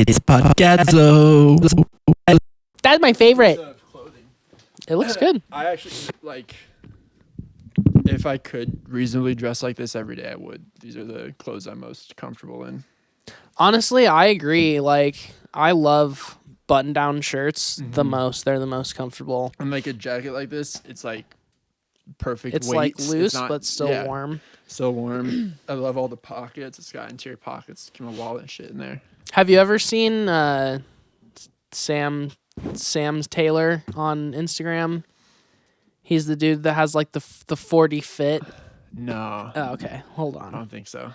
It's podcadzo. That's my favorite. It looks good. I actually like. If I could reasonably dress like this every day, I would. These are the clothes I'm most comfortable in. Honestly, I agree. Like, I love button-down shirts the most. They're the most comfortable. And like a jacket like this, it's like perfect. It's weight. like loose, It's not, but still warm. So warm. I love all the pockets. It's got interior pockets. Keep my wallet and shit in there. Have you ever seen Sam Taylor on Instagram? He's the dude that has like the 40 fit. No. Oh, okay. Hold I on. don't think so.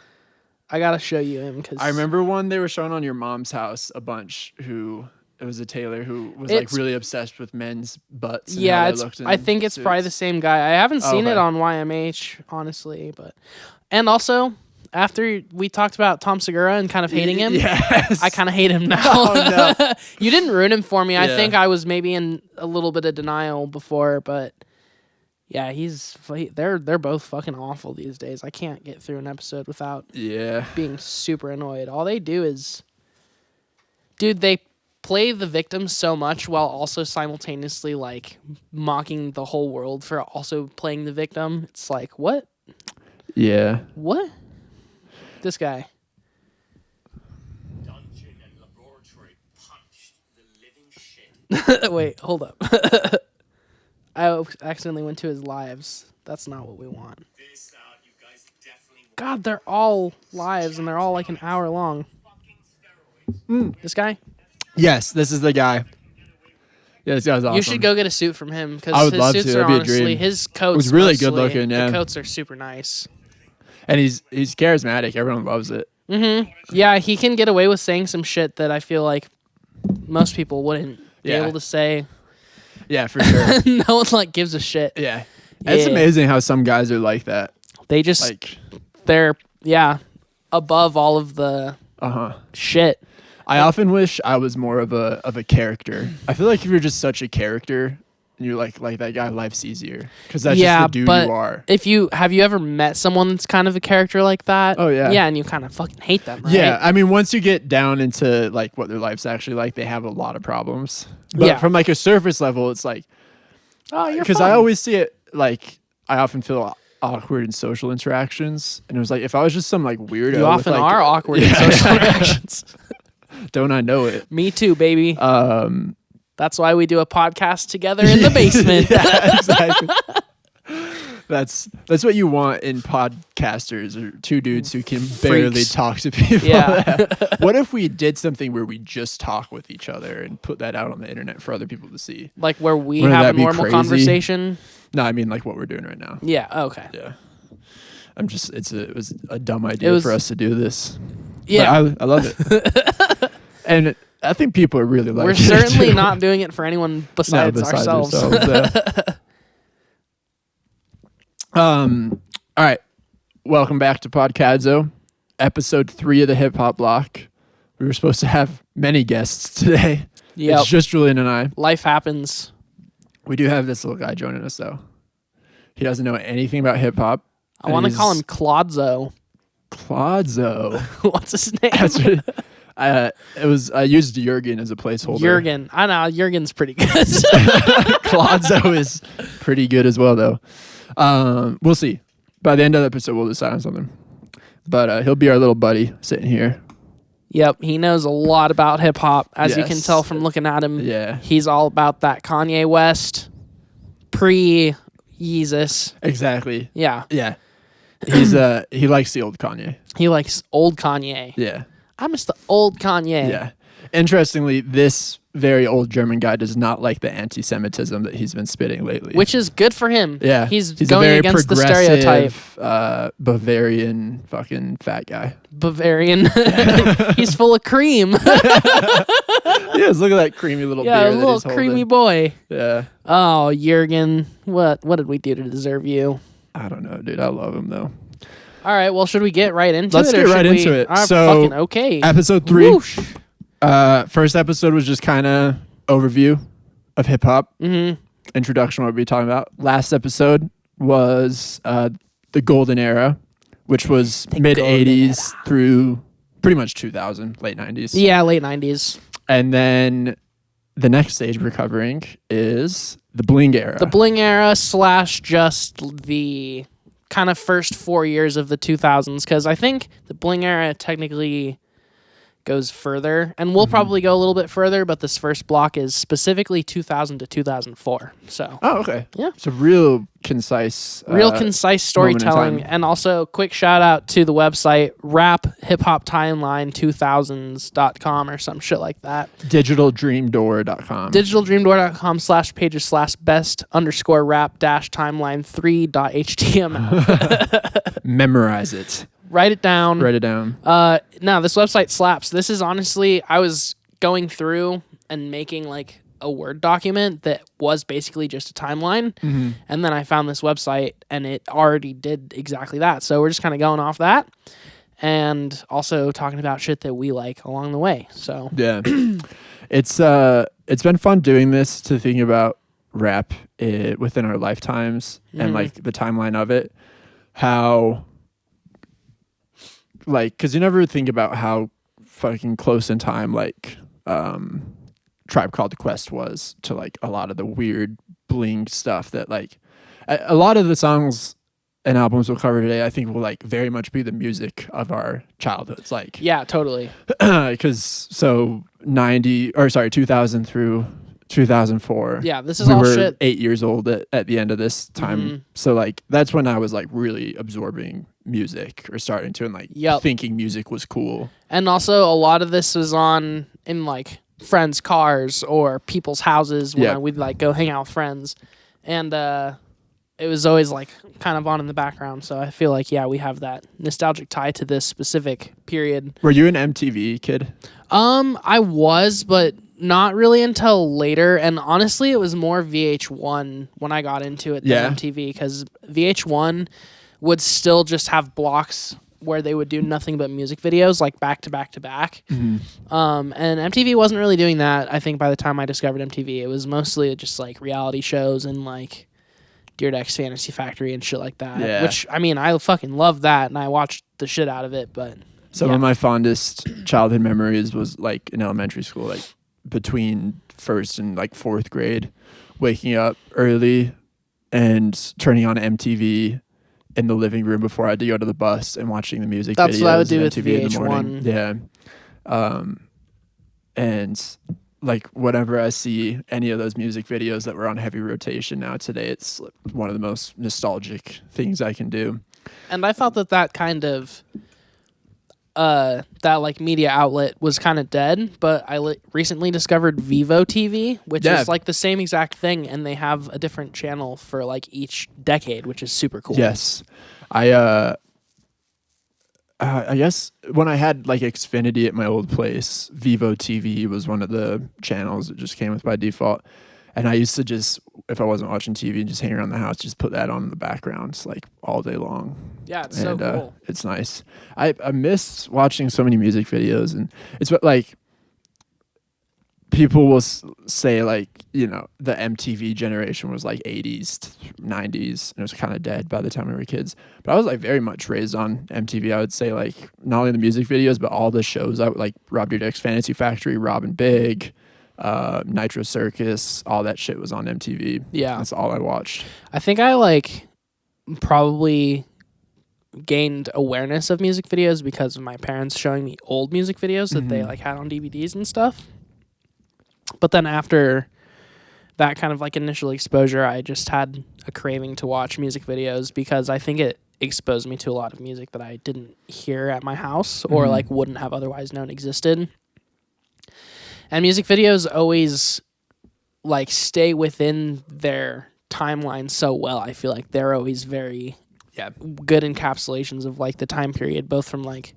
I gotta show you him because I remember one they were showing on your mom's house a bunch. It was a tailor who was like really obsessed with men's butts. And how they looked in I think it's probably the suits. same guy. I haven't seen it on YMH, honestly, and also after we talked about Tom Segura and kind of hating him, Yes. I kind of hate him now. Oh, no. You didn't ruin him for me. I Yeah. think I was maybe in a little bit of denial before, but yeah, they're both fucking awful these days. I can't get through an episode without being super annoyed. All they do is, dude, they play the victim so much while also simultaneously like mocking the whole world for also playing the victim. It's like, what? Yeah. What? This guy. Dungeon and laboratory punched the living shit. Wait, hold up. I accidentally went to his lives. That's not what we want. This you guys definitely God, they're all lives and they're all like an hour long. fucking steroids. This guy? Yes, this is the guy. Yeah, this guy's awesome. You should go get a suit from him because I would his love suits to. are That'd be a honestly dream. his coats. was really good mostly, looking, yeah. The coats are super nice. And he's charismatic. Everyone loves it. Yeah, he can get away with saying some shit that I feel like most people wouldn't be Yeah. able to say. Yeah, for sure. No one like gives a shit. Yeah. It's amazing how some guys are like that. They just Like, they're above all of the shit. I often wish I was more of a character. I feel like if you're just such a character and you're like that guy, life's easier because that's just the dude but you are. Have you ever met someone that's kind of a character like that? Oh, yeah. Yeah, and you kind of fucking hate them, right? Yeah, I mean, once you get down into like what their life's actually like, they have a lot of problems. But from like a surface level, it's like, Oh, you're because fine. I always see it like I often feel awkward in social interactions, and it was like if I was just some like weirdo. You often with, like, are awkward in social interactions. Don't I know it? Me too, baby. That's why we do a podcast together in the basement. Yeah, exactly. That's what you want in podcasters, or two dudes who can barely Freaks. talk to people. Yeah. What if we did something where we just talk with each other and put that out on the internet for other people to see? Like where we Wouldn't have that a be normal crazy? conversation. No, I mean like what we're doing right now. Yeah. Okay. Yeah. It was a dumb idea for us to do this. Yeah. But I love it. And I think people are really like We're it certainly too. not doing it for anyone besides ourselves. yeah. All right. Welcome back to Podcadzo, episode 3 of the Hip Hop Block. We were supposed to have many guests today. Yep. It's just Julian and I. Life happens. We do have this little guy joining us, though. He doesn't know anything about hip hop. I want to call him Clodzo. Clodzo. What's his name? That's what, I used Jurgen as a placeholder. Jurgen. I know. Jurgen's pretty good. Clodzo is pretty good as well, though. We'll see. By the end of the episode, we'll decide on something. But he'll be our little buddy sitting here. Yep. He knows a lot about hip hop, as you can Yes. tell from looking at him. Yeah. He's all about that Kanye West pre-Yeezus. Exactly. Yeah. Yeah. He likes the old Kanye. He likes old Kanye. Yeah. I miss the old Kanye. Yeah. Interestingly, this very old German guy does not like the anti-Semitism that he's been spitting lately. Which is good for him. yeah, He's a going very against the stereotype. Bavarian fucking fat guy. Bavarian. He's full of cream. Yes, look at that creamy little Yeah, beer a that little he's holding. creamy boy. Yeah. Oh, Jurgen. What did we do to deserve you? I don't know, dude. I love him though. All right, well, should we get right into Let's it? get or right should into we- it. All right, So, fucking okay. Episode 3. Whoosh. First episode was just kind of overview of hip hop. Mm-hmm. Introduction, what we're talking about. Last episode was the golden era, which was The mid golden 80s through pretty much 2000, late 90s. Yeah, late 90s. And then the next stage we're covering is the bling era. The bling era / just the kind of first 4 years of the 2000s, because I think the bling era technically goes further, and we'll probably go a little bit further, but this first block is specifically 2000 to 2004. So okay. Yeah. So real concise storytelling. time. And also quick shout out to the website raphiphoptimeline2000s.com or some shit like that. digitaldreamdoor.com digitaldreamdoor.com/pages/best_rap-timeline3.html. Memorize it. Write it down. Write it down. No, this website slaps. This is honestly, I was going through and making like a Word document that was basically just a timeline. And then I found this website and it already did exactly that. So we're just kind of going off that and also talking about shit that we like along the way. So Yeah. It's been fun doing this, to think about rap within our lifetimes and like the timeline of it. How, like, because you never think about how fucking close in time like Tribe Called Quest was to like a lot of the weird bling stuff that like a lot of the songs and albums we'll cover today, I think will like very much be the music of our childhoods. Like, yeah, totally. Because 2000 through 2004. Yeah, this is we all were shit. 8 years old at the end of this time. So like that's when I was like really absorbing music or starting to, and like thinking music was cool. And also a lot of this was on in like friends' cars or people's houses when we'd like go hang out with friends. And it was always like kind of on in the background. So I feel like, we have that nostalgic tie to this specific period. Were you an MTV kid? I was, but not really until later. And honestly, it was more VH1 when I got into it than MTV, because VH1 would still just have blocks where they would do nothing but music videos, like back to back to back. And MTV wasn't really doing that. I think by the time I discovered MTV, it was mostly just like reality shows and like Dear Dex Fantasy Factory and shit like that. Yeah. Which, I mean, I fucking love that and I watched the shit out of it, but Some of my fondest childhood memories was like in elementary school, like between first and like fourth grade, waking up early and turning on MTV in the living room before I had to go to the bus and watching the music videos. That's what I would do with MTV in the morning. VH1. Yeah. And like whenever I see any of those music videos that were on heavy rotation now today, it's one of the most nostalgic things I can do. And I thought that kind of that like media outlet was kind of dead, but I recently discovered Vivo TV, which is like the same exact thing, and they have a different channel for like each decade, which is super cool. Yes. I guess when I had like Xfinity at my old place, Vivo TV was one of the channels that just came with by default. And I used to just, if I wasn't watching TV and just hang around the house, just put that on in the background like all day long. Yeah, it's so cool. It's nice. I miss watching so many music videos, and it's what like people will say like, you know, the MTV generation was like 80s, 90s, and it was kind of dead by the time we were kids. But I was like very much raised on MTV. I would say like not only the music videos, but all the shows. I would like Rob Deer Dick's Fantasy Factory, Robin Big, Nitro Circus, all that shit was on MTV. Yeah. That's all I watched. I think I like probably gained awareness of music videos because of my parents showing me old music videos that they like had on DVDs and stuff. But then after that kind of like initial exposure, I just had a craving to watch music videos because I think it exposed me to a lot of music that I didn't hear at my house or like wouldn't have otherwise known existed. And music videos always like stay within their timeline so well. I feel like they're always very good encapsulations of like the time period, both from like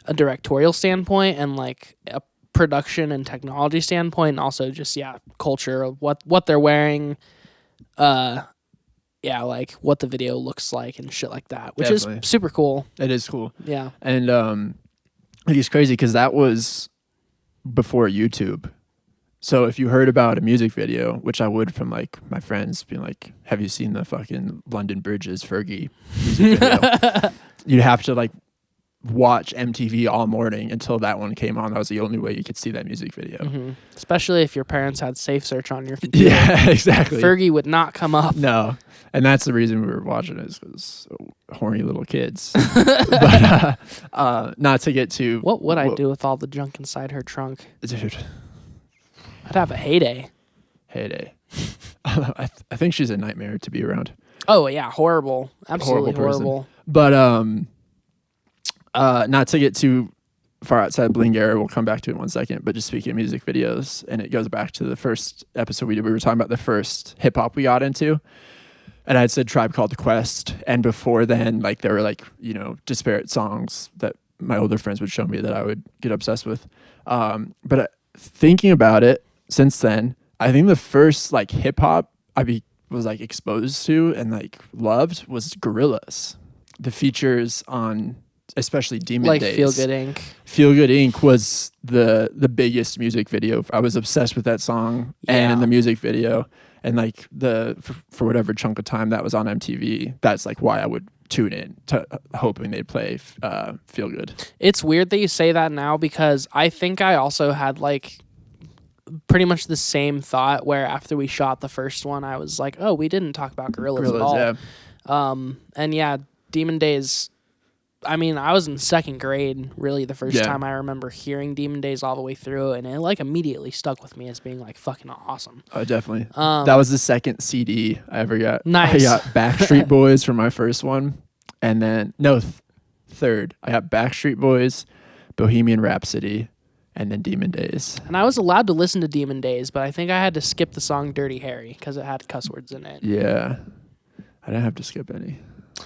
a directorial standpoint and like a production and technology standpoint, and also just culture of what they're wearing, like what the video looks like and shit like that, which is super cool. It is cool. Yeah. And it's crazy because that was before YouTube. So if you heard about a music video, which I would from like my friends being like, have you seen the fucking London Bridges Fergie music video? You'd have to like watch MTV all morning until that one came on. That was the only way you could see that music video. Mm-hmm. Especially if your parents had Safe Search on your computer. Yeah, exactly. Fergie would not come up. No. And that's the reason we were watching it, is because horny little kids. But not to get too... What would I do with all the junk inside her trunk? Dude. I'd have a heyday. Heyday. I think she's a nightmare to be around. Oh, yeah. Horrible. Absolutely horrible. But not to get too far outside Bling era, we'll come back to it in 1 second, but just speaking of music videos, and it goes back to the first episode we did. We were talking about the first hip-hop we got into. And I had said Tribe Called Quest, and before then, like, there were, like, you know, disparate songs that my older friends would show me that I would get obsessed with. But thinking about it since then, I think the first, like, hip hop was like exposed to and like loved was Gorillaz. The features on especially Demon Days. Feel Good Inc. Feel Good Inc. was the biggest music video. I was obsessed with that song and the music video. And like for whatever chunk of time that was on MTV, that's like why I would tune in to hoping they'd play Feel Good. It's weird that you say that now, because I think I also had like pretty much the same thought, where after we shot the first one, I was like, oh, we didn't talk about Gorillaz at all. Yeah. And yeah, Demon Days, I mean, I was in second grade, really, the first time I remember hearing Demon Days all the way through, and it like immediately stuck with me as being like fucking awesome. Oh, definitely. That was the second CD I ever got. Nice. I got Backstreet Boys for my first one, and then third. I got Backstreet Boys, Bohemian Rhapsody, and then Demon Days. And I was allowed to listen to Demon Days, but I think I had to skip the song Dirty Harry because it had cuss words in it. Yeah. I didn't have to skip any.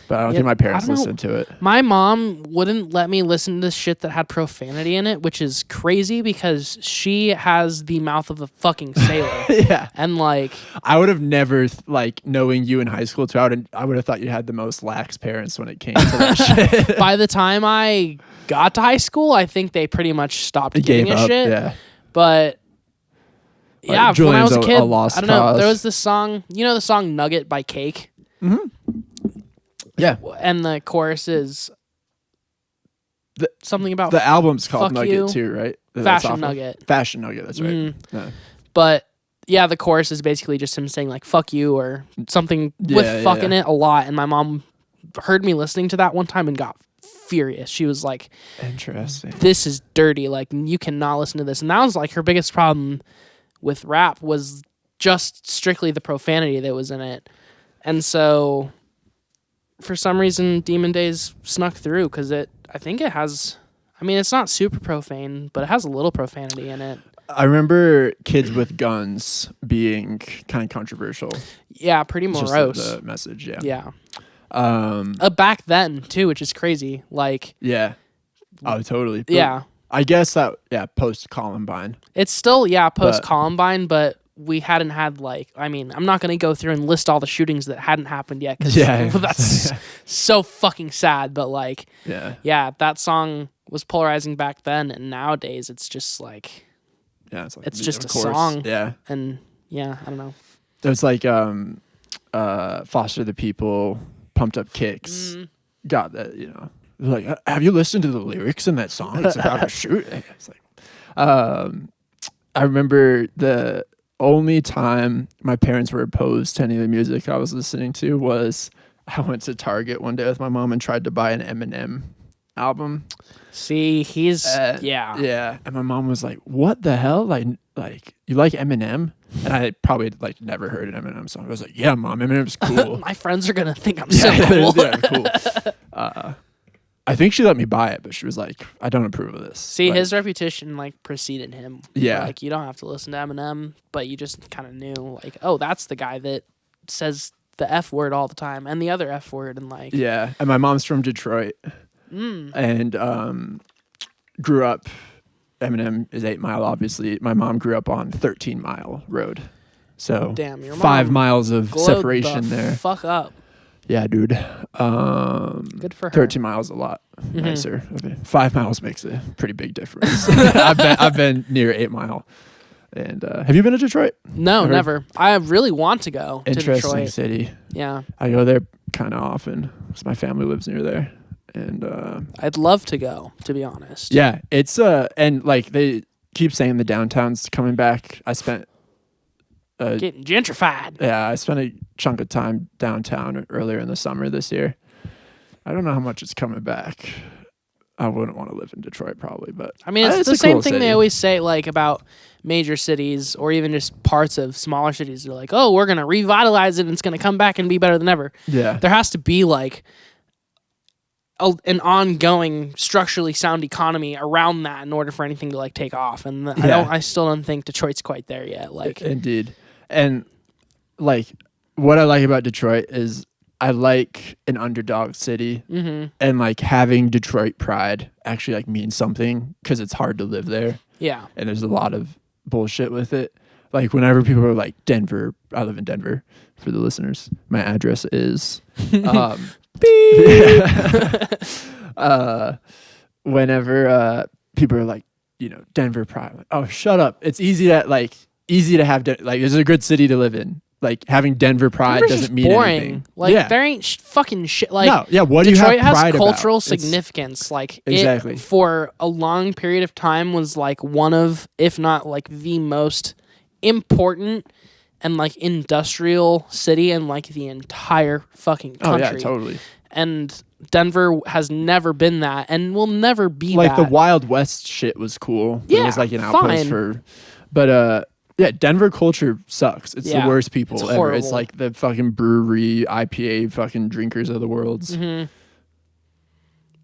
But I don't think my parents listened to it. My mom wouldn't let me listen to shit that had profanity in it, which is crazy because she has the mouth of a fucking sailor. Yeah. And like... I would have never, like, knowing you in high school too, I would have thought you had the most lax parents when it came to that shit. By the time I got to high school, I think they pretty much stopped giving a shit. Yeah. But... yeah, Julian's when I was a kid, lost I don't know, cause. there was this song, you know the song Nugget by Cake? Mm-hmm. Yeah. And the chorus is something about the album's called fuck Nugget you. too, right? Fashion Nugget. Fashion Nugget, that's right. Yeah. But yeah, the chorus is basically just him saying like fuck you or something with fuck in it a lot. And my mom heard me listening to that one time and got furious. She was like, interesting. This is dirty. Like, you cannot listen to this. And that was like her biggest problem with rap, was just strictly the profanity that was in it. And so for some reason Demon Days snuck through, because I think it has, I mean, it's not super profane, but it has a little profanity in it. I remember Kids with Guns being kind of controversial. Yeah, pretty morose. Just the message, yeah. Yeah. Back then too, which is crazy. Like, yeah. Oh, totally. But yeah. I guess that, post Columbine. It's still, post Columbine, but we hadn't had, like, I mean, I'm not going to go through and list all the shootings that hadn't happened yet, because that's so fucking sad. But like, that song was polarizing back then, and nowadays it's just like, it's just a song. Yeah. And I don't know. There's like Foster the People, Pumped Up Kicks. Got that, like, have you listened to the lyrics in that song? It's about a shooting. It's like, I remember the only time my parents were opposed to any of the music I was listening to was I went to Target one day with my mom and tried to buy an Eminem album. See, he's yeah, and my mom was like, "What the hell? Like you like Eminem?" And I had probably like never heard an Eminem song. I was like, "Yeah, Mom, Eminem's cool." My friends are gonna think I'm so cool. Cool. I think she let me buy it, but she was like, "I don't approve of this." See, his reputation like preceded him. Yeah, like you don't have to listen to Eminem, but you just kind of knew, like, oh, that's the guy that says the F word all the time and the other F word, and like, yeah. And my mom's from Detroit, and grew up. Eminem is 8 Mile, obviously. My mom grew up on 13 Mile Road, so damn, your 5 miles of separation there. Fuck up. Yeah, dude. Good for her. 13 miles a lot nicer. I mean, 5 miles makes a pretty big difference. I've been near 8 Mile. And have you been to Detroit? No, never. I really want to go to Detroit. Interesting city. Yeah. I go there kind of often because my family lives near there. And I'd love to go, to be honest. yeah, it's and like they keep saying the downtown's coming back. I spent Getting gentrified. I spent a chunk of time downtown earlier in the summer this year. I don't know how much it's coming back. I wouldn't want to live in Detroit probably, but I mean, it's a the same cool thing city. they always say, like, about major cities or even just parts of smaller cities. They're like, oh, we're going to revitalize it and it's going to come back and be better than ever. Yeah. There has to be, like, an ongoing structurally sound economy around that in order for anything to, like, take off. And I still don't think Detroit's quite there yet. Like, Indeed. And like what I like about Detroit is I like an underdog city, and like having Detroit pride actually like means something because it's hard to live there. Yeah. And there's a lot of bullshit with it. Like whenever people are like Denver, I live in Denver for the listeners. My address is whenever people are like, you know, Denver pride, like, oh, shut up. It's easy to have like it's a good city to live in. Like having Denver pride Denver's doesn't just mean boring. anything. Like there ain't fucking shit. Like no, yeah. What do you have Detroit has pride cultural about? It's- significance. Like Exactly. it, for a long period of time, was like one of, if not like the most important and like industrial city in like the entire fucking country. Oh yeah, totally. And Denver has never been that, and will never be Like that. the Wild West shit was cool. It Yeah, was like an outpost fine. for, but yeah, Denver culture sucks. It's Yeah, the worst people it's ever. horrible. It's like the fucking brewery IPA fucking drinkers of the worlds. The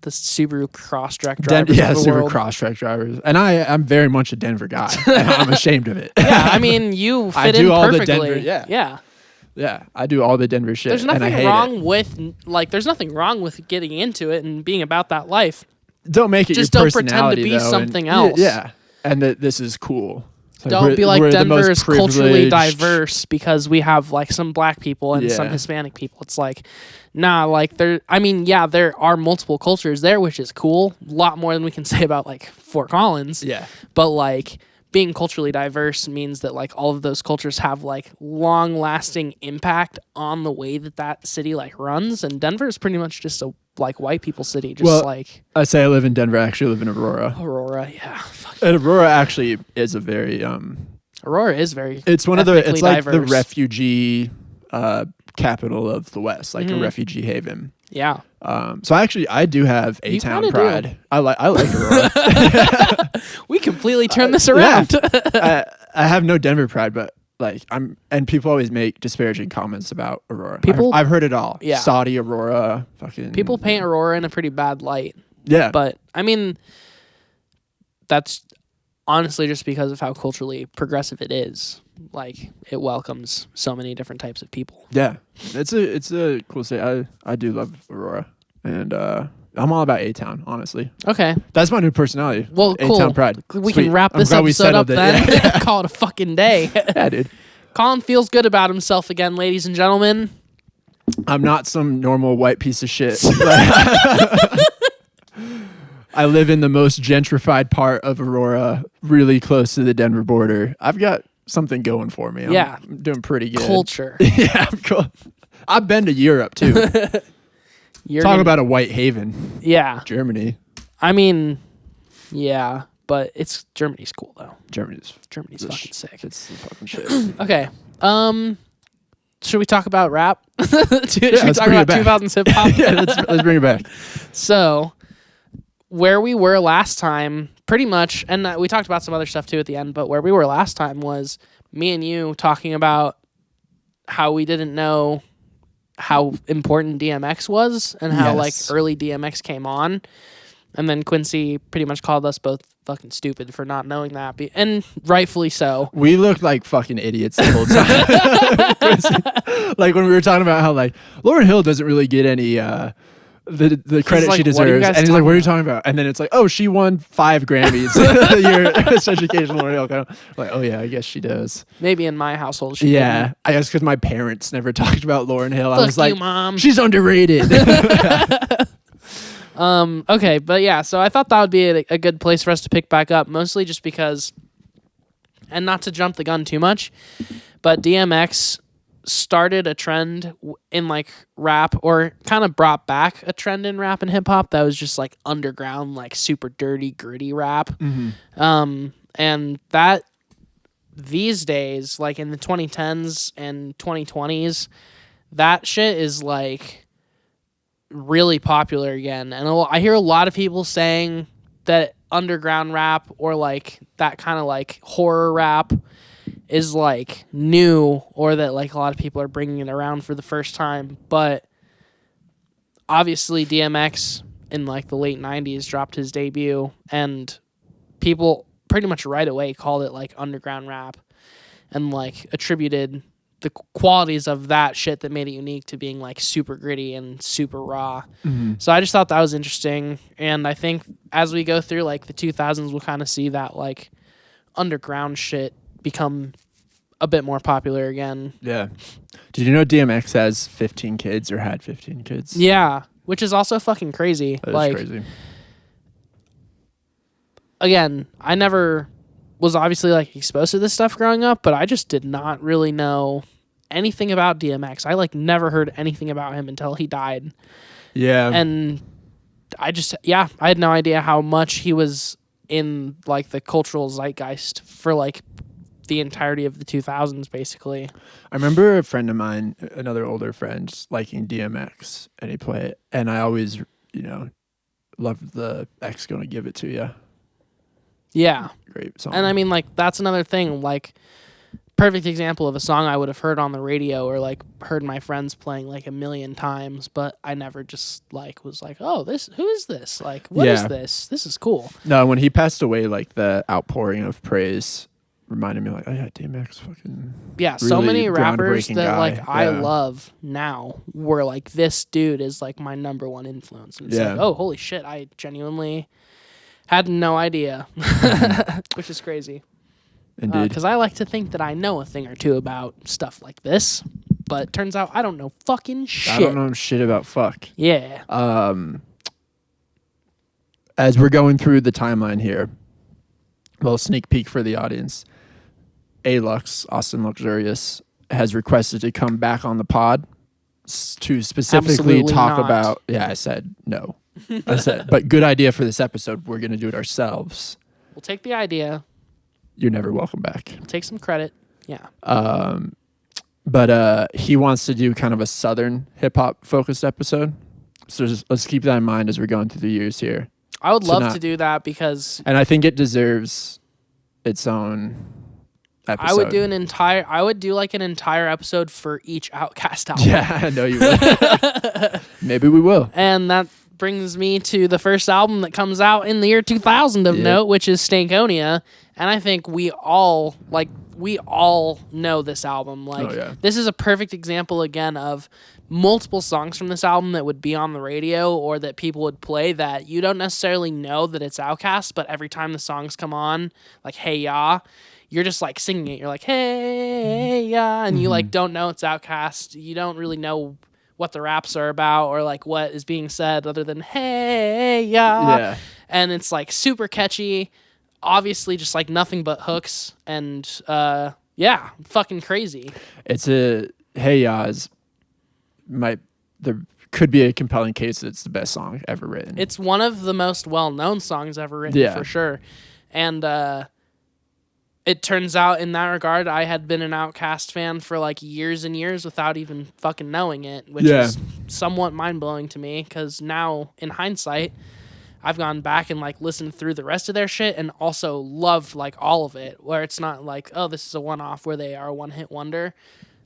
Subaru Crosstrek drivers Yeah, of the super world. cross-track drivers. And I'm very much a Denver guy. And I'm ashamed of it. Yeah, I mean, you fit I in do all the perfectly. Denver- yeah. Yeah. Yeah, I do all the Denver shit. There's and I nothing hate wrong it. with there's nothing wrong with getting into it and being about that life. Don't make it Just your don't pretend to personality, be though, something and, else. Yeah, and that this is cool. It's like Don't be like we're the most Denver is culturally privileged- diverse because we have like some black people and some Yeah. Hispanic people. It's like, nah, like there are multiple cultures there, which is cool. A lot more than we can say about like Fort Collins. Yeah. But like being culturally diverse means that like all of those cultures have like long lasting impact on the way that city like runs. And Denver is pretty much just a like white people city, just Well, like I say I live in Denver. I actually live in Aurora. Aurora. Yeah. Fuck. And Aurora actually is a very Aurora is very it's one of the it's like the diverse. refugee capital of the West, like a refugee haven. Yeah. So I do have A Town kinda pride. do. I like Aurora. We completely turned this around. I have no Denver pride, but like and people always make disparaging comments about Aurora. People- I've heard it all. Yeah. Saudi Aurora, fucking People paint Aurora in a pretty bad light. Yeah. But I mean, that's honestly just because of how culturally progressive it is. Like it welcomes so many different types of people. Yeah, it's a cool city. I do love Aurora, and I'm all about A Town. Honestly, Okay. that's my new personality. Well, cool. A Town pride. We Sweet. can wrap I'm this glad we episode up settled it. then. Yeah. Call it a fucking day. Yeah, dude. Collin feels good about himself again, ladies and gentlemen. I'm not some normal white piece of shit. I live in the most gentrified part of Aurora, really close to the Denver border. I've got something going for me. Yeah. I'm doing pretty good. Culture. Yeah, I'm cool. I've been to Europe too. You're Talk gonna- about a white haven, Yeah. Germany. I mean, yeah, but Germany's cool though. Germany's Germany's the fucking sick. It's the fucking shit. Okay. Should we talk about rap? Should we let's talk bring it about back. 2000s hip hop? Yeah, let's bring it back. So, where we were last time, pretty much, and we talked about some other stuff too at the end, but where we were last time was me and you talking about how we didn't know how important DMX was and how like Yes. early DMX came on. And then Quincy pretty much called us both fucking stupid for not knowing that. And rightfully so. We looked like fucking idiots the whole time. Like when we were talking about how like Lauryn Hill doesn't really get any the credit like, she "What are you deserves. guys And he's like, talking what are you talking about? And then it's like, oh, she won 5 Grammys. You're such occasional Lauryn Hill. Kind of like, oh yeah, I guess she does. Maybe in my household she Yeah. didn't. I guess because my parents never talked about Lauryn Hill. I Fuck was like, you, Mom. she's underrated. Okay, but yeah, so I thought that would be a good place for us to pick back up, mostly just because, and not to jump the gun too much, but DMX started a trend in like rap, or kind of brought back a trend in rap and hip hop that was just like underground, like super dirty, gritty rap. And that these days, like in the 2010s and 2020s, that shit is like really popular again. And I hear a lot of people saying that underground rap, or like that kind of like horror rap, is like new, or that like a lot of people are bringing it around for the first time. But obviously DMX in like the late 90s dropped his debut, and people pretty much right away called it like underground rap, and like attributed the qualities of that shit that made it unique to being like super gritty and super raw. So I just thought that was interesting. And I think as we go through like the 2000s, we'll kind of see that like underground shit become a bit more popular again. Yeah. Did you know DMX has 15 kids, or had 15 kids? Yeah, which is also fucking crazy. That is like, crazy. Again, I never was obviously like exposed to this stuff growing up, but I just did not really know anything about DMX. I like never heard anything about him until he died. Yeah. And I had no idea how much he was in like the cultural zeitgeist for like the entirety of the 2000s, basically. I remember a friend of mine, another older friend, liking DMX, and he played it, and I always, loved the X Gonna Give It To You. Yeah. Great song. And I mean, like, that's another thing, like, perfect example of a song I would have heard on the radio, or like heard my friends playing like a million times, but I never just like was like, oh, who is this? Like, what is this? This is cool. No, when he passed away, like the outpouring of praise reminded me, like, oh yeah, DMX fucking so really many rappers groundbreaking that guy. like I love now were like, this dude is like my number one influence. And it's like, oh, holy shit, I genuinely had no idea, which is crazy. Indeed. Because I like to think that I know a thing or two about stuff like this, but turns out I don't know fucking shit. I don't know shit about fuck. Yeah. As we're going through the timeline here, a little sneak peek for the audience. Alux, Austin Luxurious, has requested to come back on the pod to specifically Absolutely talk not. about. Yeah, I said no. I said, but good idea for this episode. We're gonna do it ourselves. We'll take the idea. You're never welcome back. We'll take some credit. Yeah. But he wants to do kind of a Southern hip hop focused episode. So let's keep that in mind as we're going through the years here. I would love to do that, because And I think it deserves its own episode. I would do like an entire episode for each Outkast album. Yeah, I know you will. Maybe we will. And that brings me to the first album that comes out in the year 2000 of note, which is Stankonia. And I think we all know this album. Like, this is a perfect example again of multiple songs from this album that would be on the radio, or that people would play, that you don't necessarily know that it's Outkast, but every time the songs come on, like Hey Ya, you're just like singing it. You're like, hey ya, and you like don't know it's Outkast. You don't really know what the raps are about, or like what is being said, other than hey ya. Yeah. And it's like super catchy, obviously just like nothing but hooks, and fucking crazy. It's a Hey Ya there could be a compelling case that it's the best song ever written. It's one of the most well-known songs ever written, for sure. And it turns out in that regard, I had been an Outkast fan for like years and years without even fucking knowing it, which is somewhat mind-blowing to me, because now in hindsight, I've gone back and like listened through the rest of their shit and also loved like all of it, where it's not like, oh, this is a one-off where they are a one-hit wonder.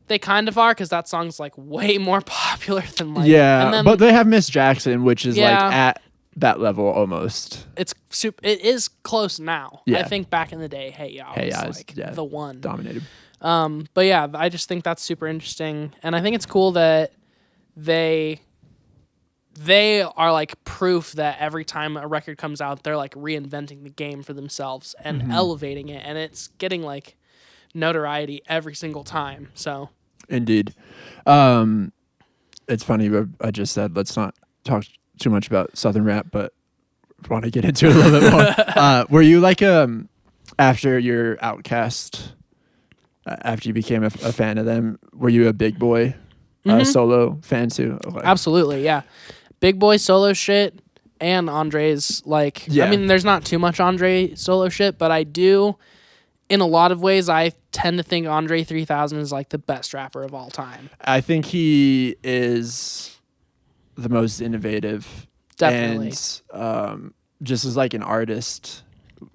They kind of are, because that song's like way more popular than like... Yeah, and then, but they have Miss Jackson, which is like at that level almost. It is close now. Yeah. I think back in the day, Hey Ya was like the one. Dominated. But yeah, I just think that's super interesting. And I think it's cool that they are like proof that every time a record comes out, they're like reinventing the game for themselves and elevating it. And it's getting like notoriety every single time. So Indeed. It's funny, but I just said let's not talk too much about Southern rap, but want to get into it a little bit more. Were you like after your Outkast after you became a fan of them? Were you a Big Boy solo fan too? Okay. Absolutely, yeah. Big Boy solo shit and Andre's like. Yeah. I mean, there's not too much Andre solo shit, but I do. In a lot of ways, I tend to think Andre 3000 is like the best rapper of all time. I think he is the most innovative. Definitely. And just as like an artist,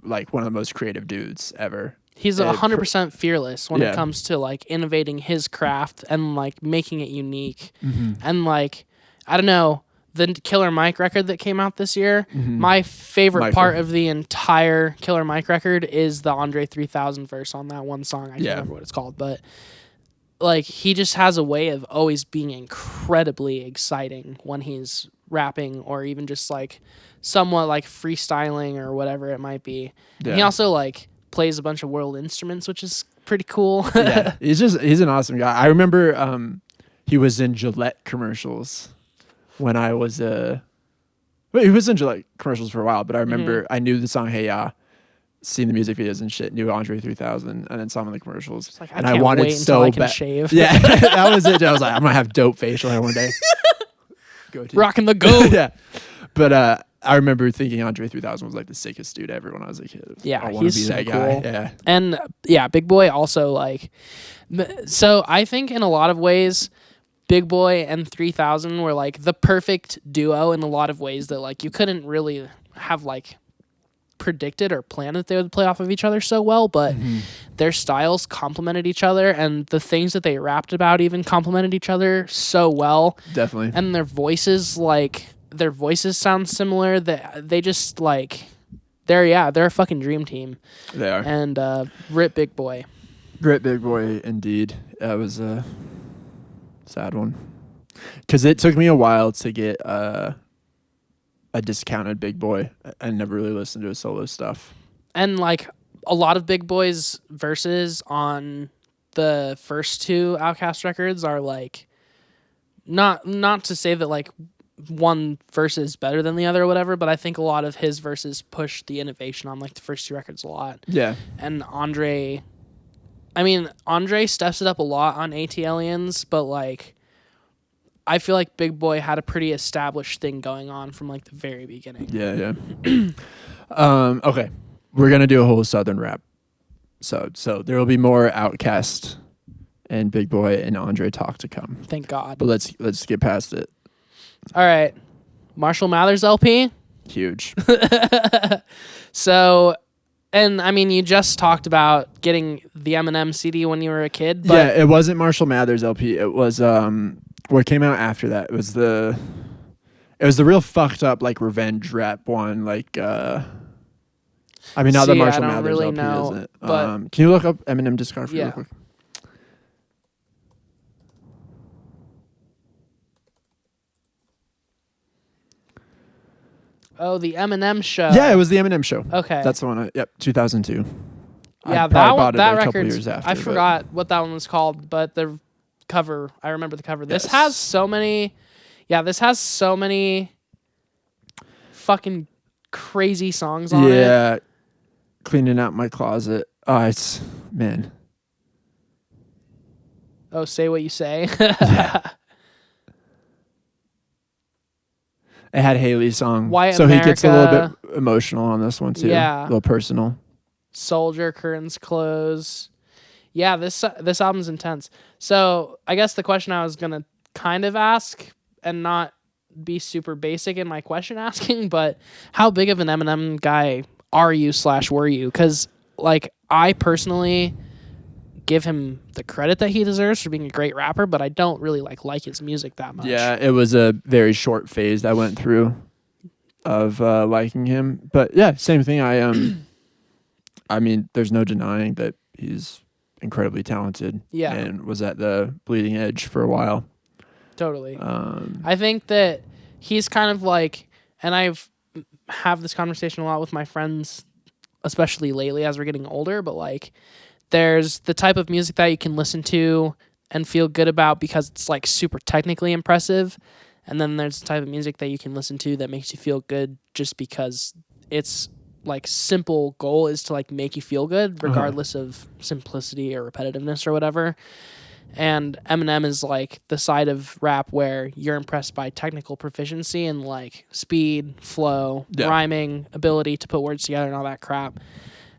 like one of the most creative dudes ever. He's 100% fearless when Yeah. it comes to like innovating his craft and like making it unique. Mm-hmm. And like, I don't know, the Killer Mike record that came out this year, my favorite part of the entire Killer Mike record is the Andre 3000 verse on that one song. I can't remember what it's called, but like he just has a way of always being incredibly exciting when he's rapping or even just like somewhat like freestyling or whatever it might be. Yeah. And he also like plays a bunch of world instruments, which is pretty cool. Yeah, he's an awesome guy. I remember he was in Gillette commercials when I was he was in Gillette commercials for a while, but I remember I knew the song Hey Ya, seen the music videos and shit, knew Andre 3000, and then saw him in the commercials. Like, and I can't wanted wait so until I can bad. shave. Yeah, that was it. I was like, I'm gonna have dope facial hair one day. Rocking the goat. Yeah, but I remember thinking Andre 3000 was like the sickest dude ever when I was a kid. Yeah, I wanna he's be so that cool. guy. Yeah, And yeah, Big Boy also like. So I think in a lot of ways, Big Boy and 3000 were like the perfect duo in a lot of ways that like you couldn't really have like predicted or planned that they would play off of each other so well, but their styles complemented each other and the things that they rapped about even complemented each other so well. definitely. And their voices sound similar. They just like they're a fucking dream team. They are. And rip Big Boy. Great Big Boy, indeed. That was a sad one. Because it took me a while to get a discounted Big Boy. I never really listened to his solo stuff. And like a lot of Big Boy's verses on the first two Outkast records are like not to say that like one verse is better than the other or whatever, but I think a lot of his verses push the innovation on like the first two records a lot. Yeah. And Andre steps it up a lot on AT Aliens, but like I feel like Big Boy had a pretty established thing going on from like the very beginning. Yeah. Okay. We're gonna do a whole Southern rap. So there will be more Outkast and Big Boy and Andre talk to come. Thank God. But let's get past it. All right. Marshall Mathers LP. Huge. So, and I mean, you just talked about getting the Eminem CD when you were a kid, but Yeah, it wasn't Marshall Mathers LP. It was what came out after that. It was the real fucked up like revenge rap one. Like I mean, not the See, I Marshall don't Mathers really LP, know, is it? but- Can you look up Eminem discography Yeah. real quick? oh, the Eminem show. Yeah, it was the Eminem show. Okay. That's the one. Yep, 2002. Yeah, I that probably one, bought it that a couple record's. years after. I but- forgot what that one was called, but the cover. I remember the cover. This Yes. has so many. Yeah, this has so many. Fucking crazy songs on it. Yeah, cleaning out my closet. Oh, it's man. Oh, say what you say. It had Haley's song, White so he gets a little America. bit emotional on this one too. Yeah. A little personal. Soldier, Curtains Close. Yeah, this album's intense. So I guess the question I was gonna kind of ask and not be super basic in my question asking, but how big of an Eminem guy are you / were you? Because like I personally give him the credit that he deserves for being a great rapper, but I don't really like his music that much. Yeah, it was a very short phase I went through of liking him. But yeah, same thing. I mean, there's no denying that he's incredibly talented. Yeah. And was at the bleeding edge for a while. Totally. I think that he's kind of like, and have this conversation a lot with my friends, especially lately as we're getting older, but like there's the type of music that you can listen to and feel good about because it's like super technically impressive. And then there's the type of music that you can listen to that makes you feel good just because it's like simple goal is to like make you feel good regardless of simplicity or repetitiveness or whatever. And Eminem is like the side of rap where you're impressed by technical proficiency and like speed, flow, rhyming, ability to put words together and all that crap.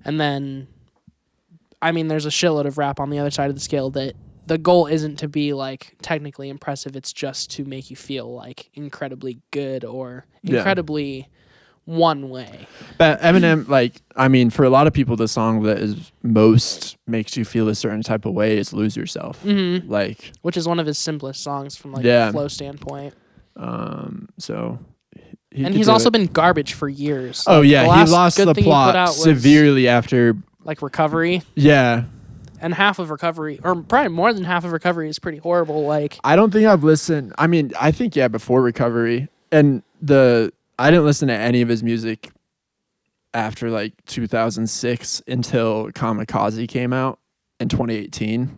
And then, I mean, there's a shitload of rap on the other side of the scale that the goal isn't to be like technically impressive. It's just to make you feel like incredibly good or incredibly one way. But Eminem, like, I mean, for a lot of people, the song that is most makes you feel a certain type of way is "Lose Yourself," like, which is one of his simplest songs from like a flow standpoint. So, he's also been garbage for years. Oh like, yeah, he lost the plot severely after like Recovery. Yeah. And half of Recovery, or probably more than half of Recovery, is pretty horrible. Like, I don't think I've listened. I mean, I think before Recovery, and I didn't listen to any of his music after like 2006 until Kamikaze came out in 2018.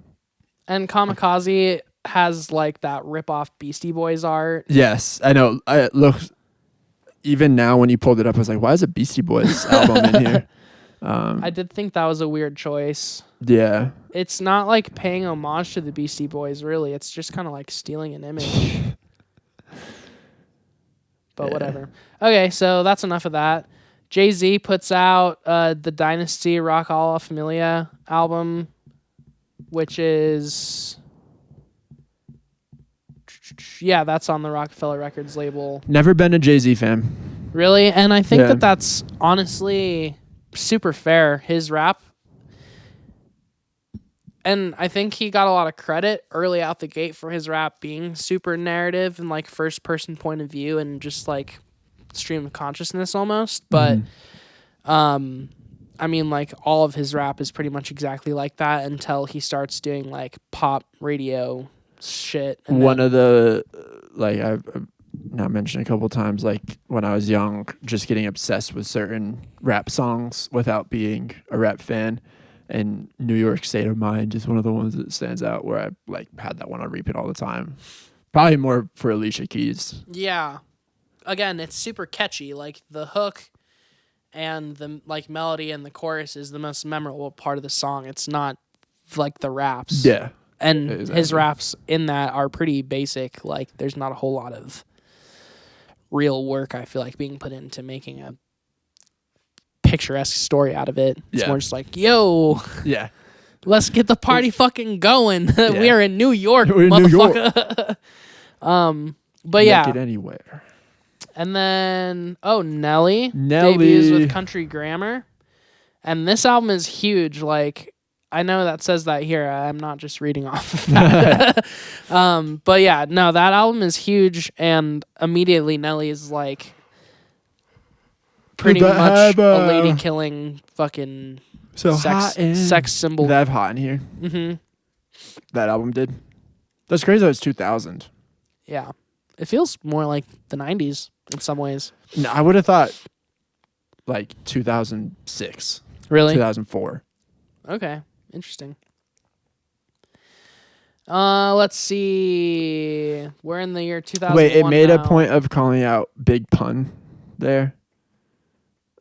And Kamikaze has like that rip-off Beastie Boys art. Yes, I know. Look, even now when you pulled it up, I was like, why is a Beastie Boys album in here? I did think that was a weird choice. Yeah. It's not like paying homage to the Beastie Boys, really. It's just kind of like stealing an image. But whatever. Okay, so that's enough of that. Jay-Z puts out the Dynasty Rock a la Familia album, which is... Yeah, that's on the Rockefeller Records label. Never been a Jay-Z fan. Really? And I think that that's honestly super fair. His rap... And I think he got a lot of credit early out the gate for his rap being super narrative and like first person point of view and just like stream of consciousness almost. But I mean, like all of his rap is pretty much exactly like that until he starts doing like pop radio shit. And one of the like I've now mentioned a couple times, like when I was young, just getting obsessed with certain rap songs without being a rap fan. And New York State of Mind is one of the ones that stands out where I like had that one on repeat all the time. Probably more for Alicia Keys. Yeah. Again, it's super catchy. Like the hook and the like melody and the chorus is the most memorable part of the song. It's not like the raps. Yeah. And his raps in that are pretty basic. Like there's not a whole lot of real work, I feel like, being put into making a picturesque story out of it. It's more just like, yo, let's get the party fucking going. We are in New York, motherfucker. But Make it anywhere. And then Nelly debuts with Country Grammar, and this album is huge. Like, I know that says that here. I'm not just reading off of that. But yeah, no, that album is huge, and immediately Nelly is like pretty much a lady killing fucking sex symbol. Did I have Hot in here? Mm-hmm. That album did. That's crazy that it's 2000. Yeah. It feels more like the 90s in some ways. No, I would have thought like 2006. Really? 2004. Okay. Interesting. Let's see. We're in the year 2001. Wait, it made now. a point of calling out Big Pun there.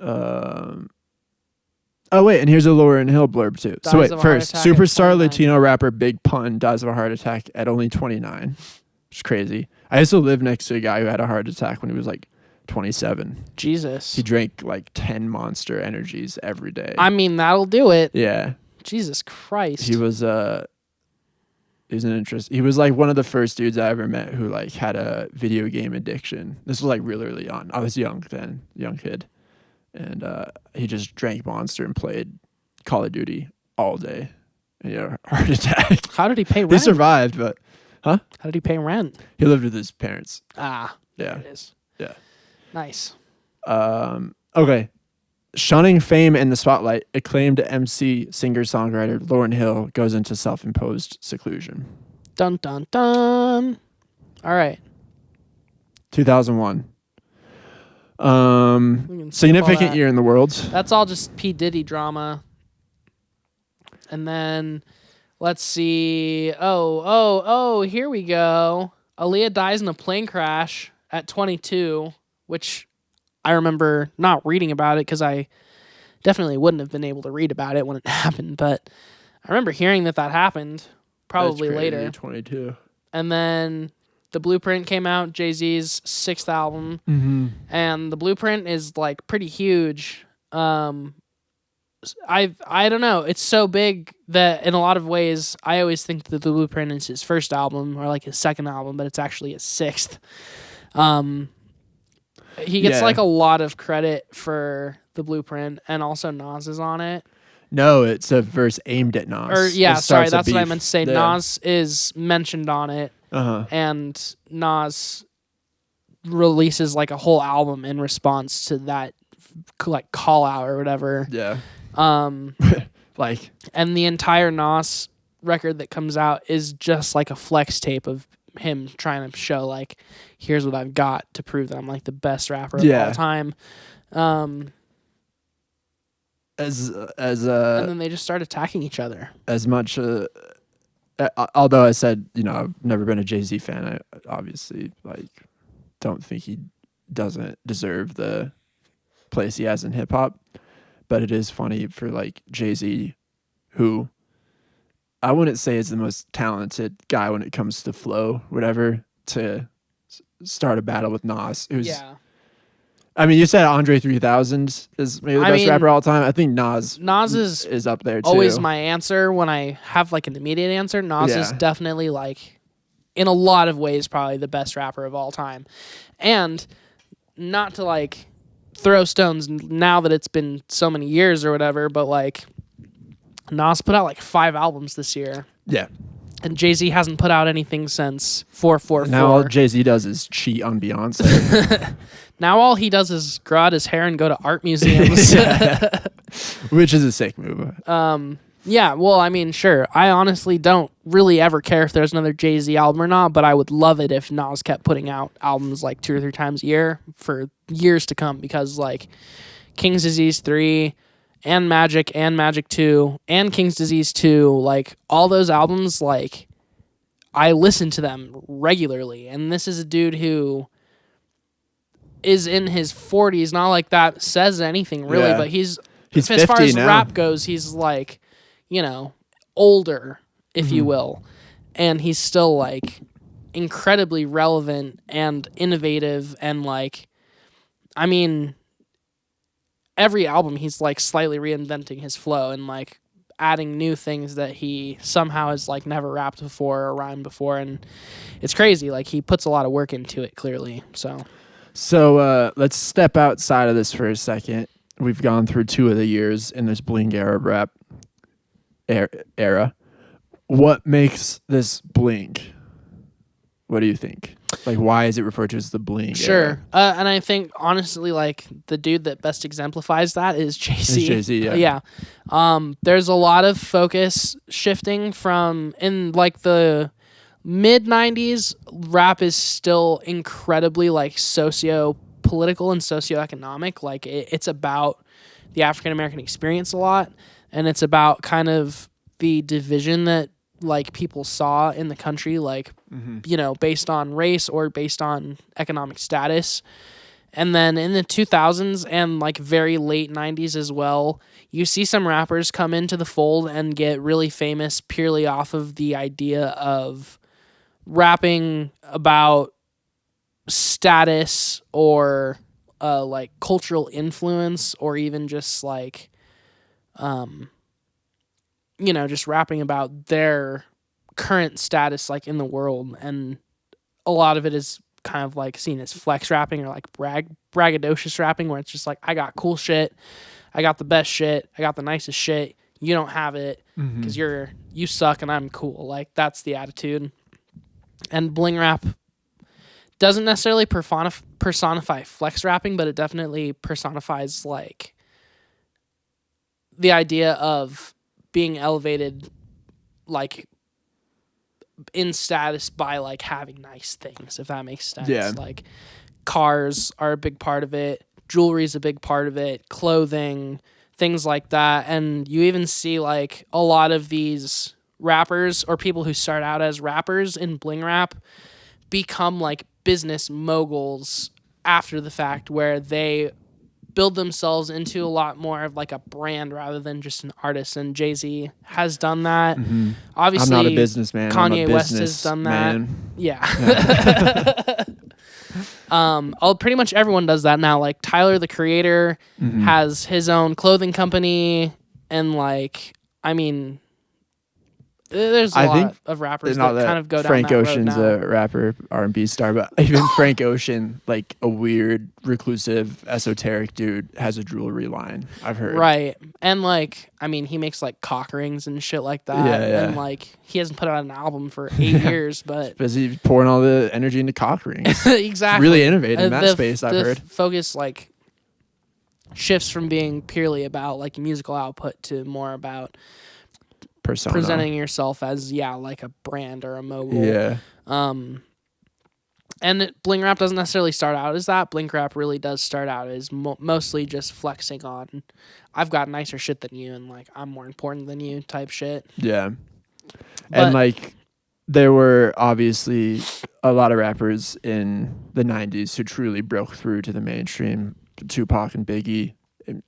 Oh wait, and here's a Lauryn Hill blurb too. Dies so wait, of a first, heart attack superstar Latino rapper Big Pun dies of a heart attack at only 29. Which is crazy. I used to live next to a guy who had a heart attack when he was like 27. Jesus. He drank like 10 Monster Energies every day. I mean, that'll do it. Yeah. Jesus Christ. He was an interest. He was like one of the first dudes I ever met who like had a video game addiction. This was like really early on. I was young then, young kid. And he just drank Monster and played Call of Duty all day. And he had a heart attack. How did he pay rent? He survived, but How did he pay rent? he lived with his parents. Ah. Yeah. There it is. Yeah. Nice. Okay. Shunning fame in the spotlight, acclaimed MC, singer-songwriter Lauryn Hill goes into self-imposed seclusion. Dun, dun, dun. All right. 2001. We can skip all Significant that. year in the world. That's all just P. Diddy drama. And then, let's see. Oh, here we go. Aaliyah dies in a plane crash at 22, which I remember not reading about it because I definitely wouldn't have been able to read about it when it happened, but I remember hearing that happened probably That's crazy, later. 22. And then The Blueprint came out, Jay-Z's 6th album, and The Blueprint is like pretty huge. I don't know. It's so big that in a lot of ways, I always think that The Blueprint is his first album or like his second album, but it's actually his 6th. He gets like a lot of credit for The Blueprint, and also Nas is on it. No, it's a verse aimed at Nas. Or yeah, It sorry, starts a that's what I beef. meant to say. Yeah. Nas is mentioned on it, Uh-huh. and Nas releases like a whole album in response to that like call out or whatever. Yeah. Like, And the entire Nas record that comes out is just like a flex tape of him trying to show like, here's what I've got to prove that I'm like the best rapper of all time. as And then they just start attacking each other. as much although I said, I've never been a Jay-Z fan, I obviously like don't think he doesn't deserve the place he has in hip hop, but it is funny for like Jay-Z, who I wouldn't say is the most talented guy when it comes to flow, whatever, to start a battle with Nas, who's I mean, you said Andre 3000 is maybe the best rapper of all time. I think Nas is up there too. Always my answer when I have like an immediate answer. Nas is definitely like, in a lot of ways, probably the best rapper of all time. And not to like throw stones now that it's been so many years or whatever, but like Nas put out like 5 albums this year. Yeah. And Jay-Z hasn't put out anything since 444. Now all Jay-Z does is cheat on Beyonce. Now all he does is grow out his hair and go to art museums. Which is a sick move. Yeah, well, I mean, sure. I honestly don't really ever care if there's another Jay-Z album or not, but I would love it if Nas kept putting out albums like 2 or 3 times a year for years to come, because like King's Disease 3 and Magic 2 and King's Disease 2, like all those albums, like I listen to them regularly. And this is a dude who is in his 40s, not like that says anything really, but he's as 50 far as now. rap goes, he's like, older, if you will. And he's still like incredibly relevant and innovative, and like, I mean, every album he's like slightly reinventing his flow and like adding new things that he somehow has like never rapped before or rhymed before, and it's crazy. Like he puts a lot of work into it, clearly. So let's step outside of this for a second. We've gone through 2 of the years in this bling era rap era. What makes this bling? What do you think? Like, why is it referred to as the bling era? And I think, honestly, like, the dude that best exemplifies that is Jay-Z. It's Jay-Z, yeah. There's a lot of focus shifting from, in, like, the mid-90s, rap is still incredibly, like, socio-political and socioeconomic. Like, it's about the African-American experience a lot, and it's about kind of the division that like people saw in the country, like, based on race or based on economic status. And then in the 2000s and like very late 90s as well, you see some rappers come into the fold and get really famous purely off of the idea of rapping about status or like cultural influence, or even just like just rapping about their current status like in the world. And a lot of it is kind of like seen as flex rapping or like braggadocious rapping, where it's just like, I got cool shit, I got the best shit, I got the nicest shit, you don't have it because you suck and I'm cool. Like, that's the attitude. And bling rap doesn't necessarily personify flex rapping, but it definitely personifies like the idea of being elevated like in status by like having nice things, if that makes sense. Yeah. Like cars are a big part of it, jewelry is a big part of it, clothing, things like that. And you even see like a lot of these rappers or people who start out as rappers in bling rap become like business moguls after the fact where they build themselves into a lot more of like a brand rather than just an artist. And Jay-Z has done that. Obviously, I'm not a businessman. Kanye I'm a West business has done man. that. Yeah. Pretty much everyone does that now. Like Tyler, the Creator, has his own clothing company, and like, I mean, there's a lot of rappers that kind of go down Frank that road Ocean's now. a rapper, R&B star, but even Frank Ocean, like a weird, reclusive, esoteric dude, has a jewelry line. I've heard. Right. And like, I mean, he makes like cock rings and shit like that. Yeah. And like, he hasn't put out an album for 8 years, but Because he's pouring all the energy into cock rings. exactly. Really innovative in that space, I've heard. Focus like shifts from being purely about like musical output to more about Persona. presenting yourself as like a brand or a mogul. Yeah. And bling rap doesn't necessarily start out as that. Bling rap really does start out as mostly just flexing on, I've got nicer shit than you, and like I'm more important than you type shit. Yeah. But, and like there were obviously a lot of rappers in the 90s who truly broke through to the mainstream. Tupac and Biggie,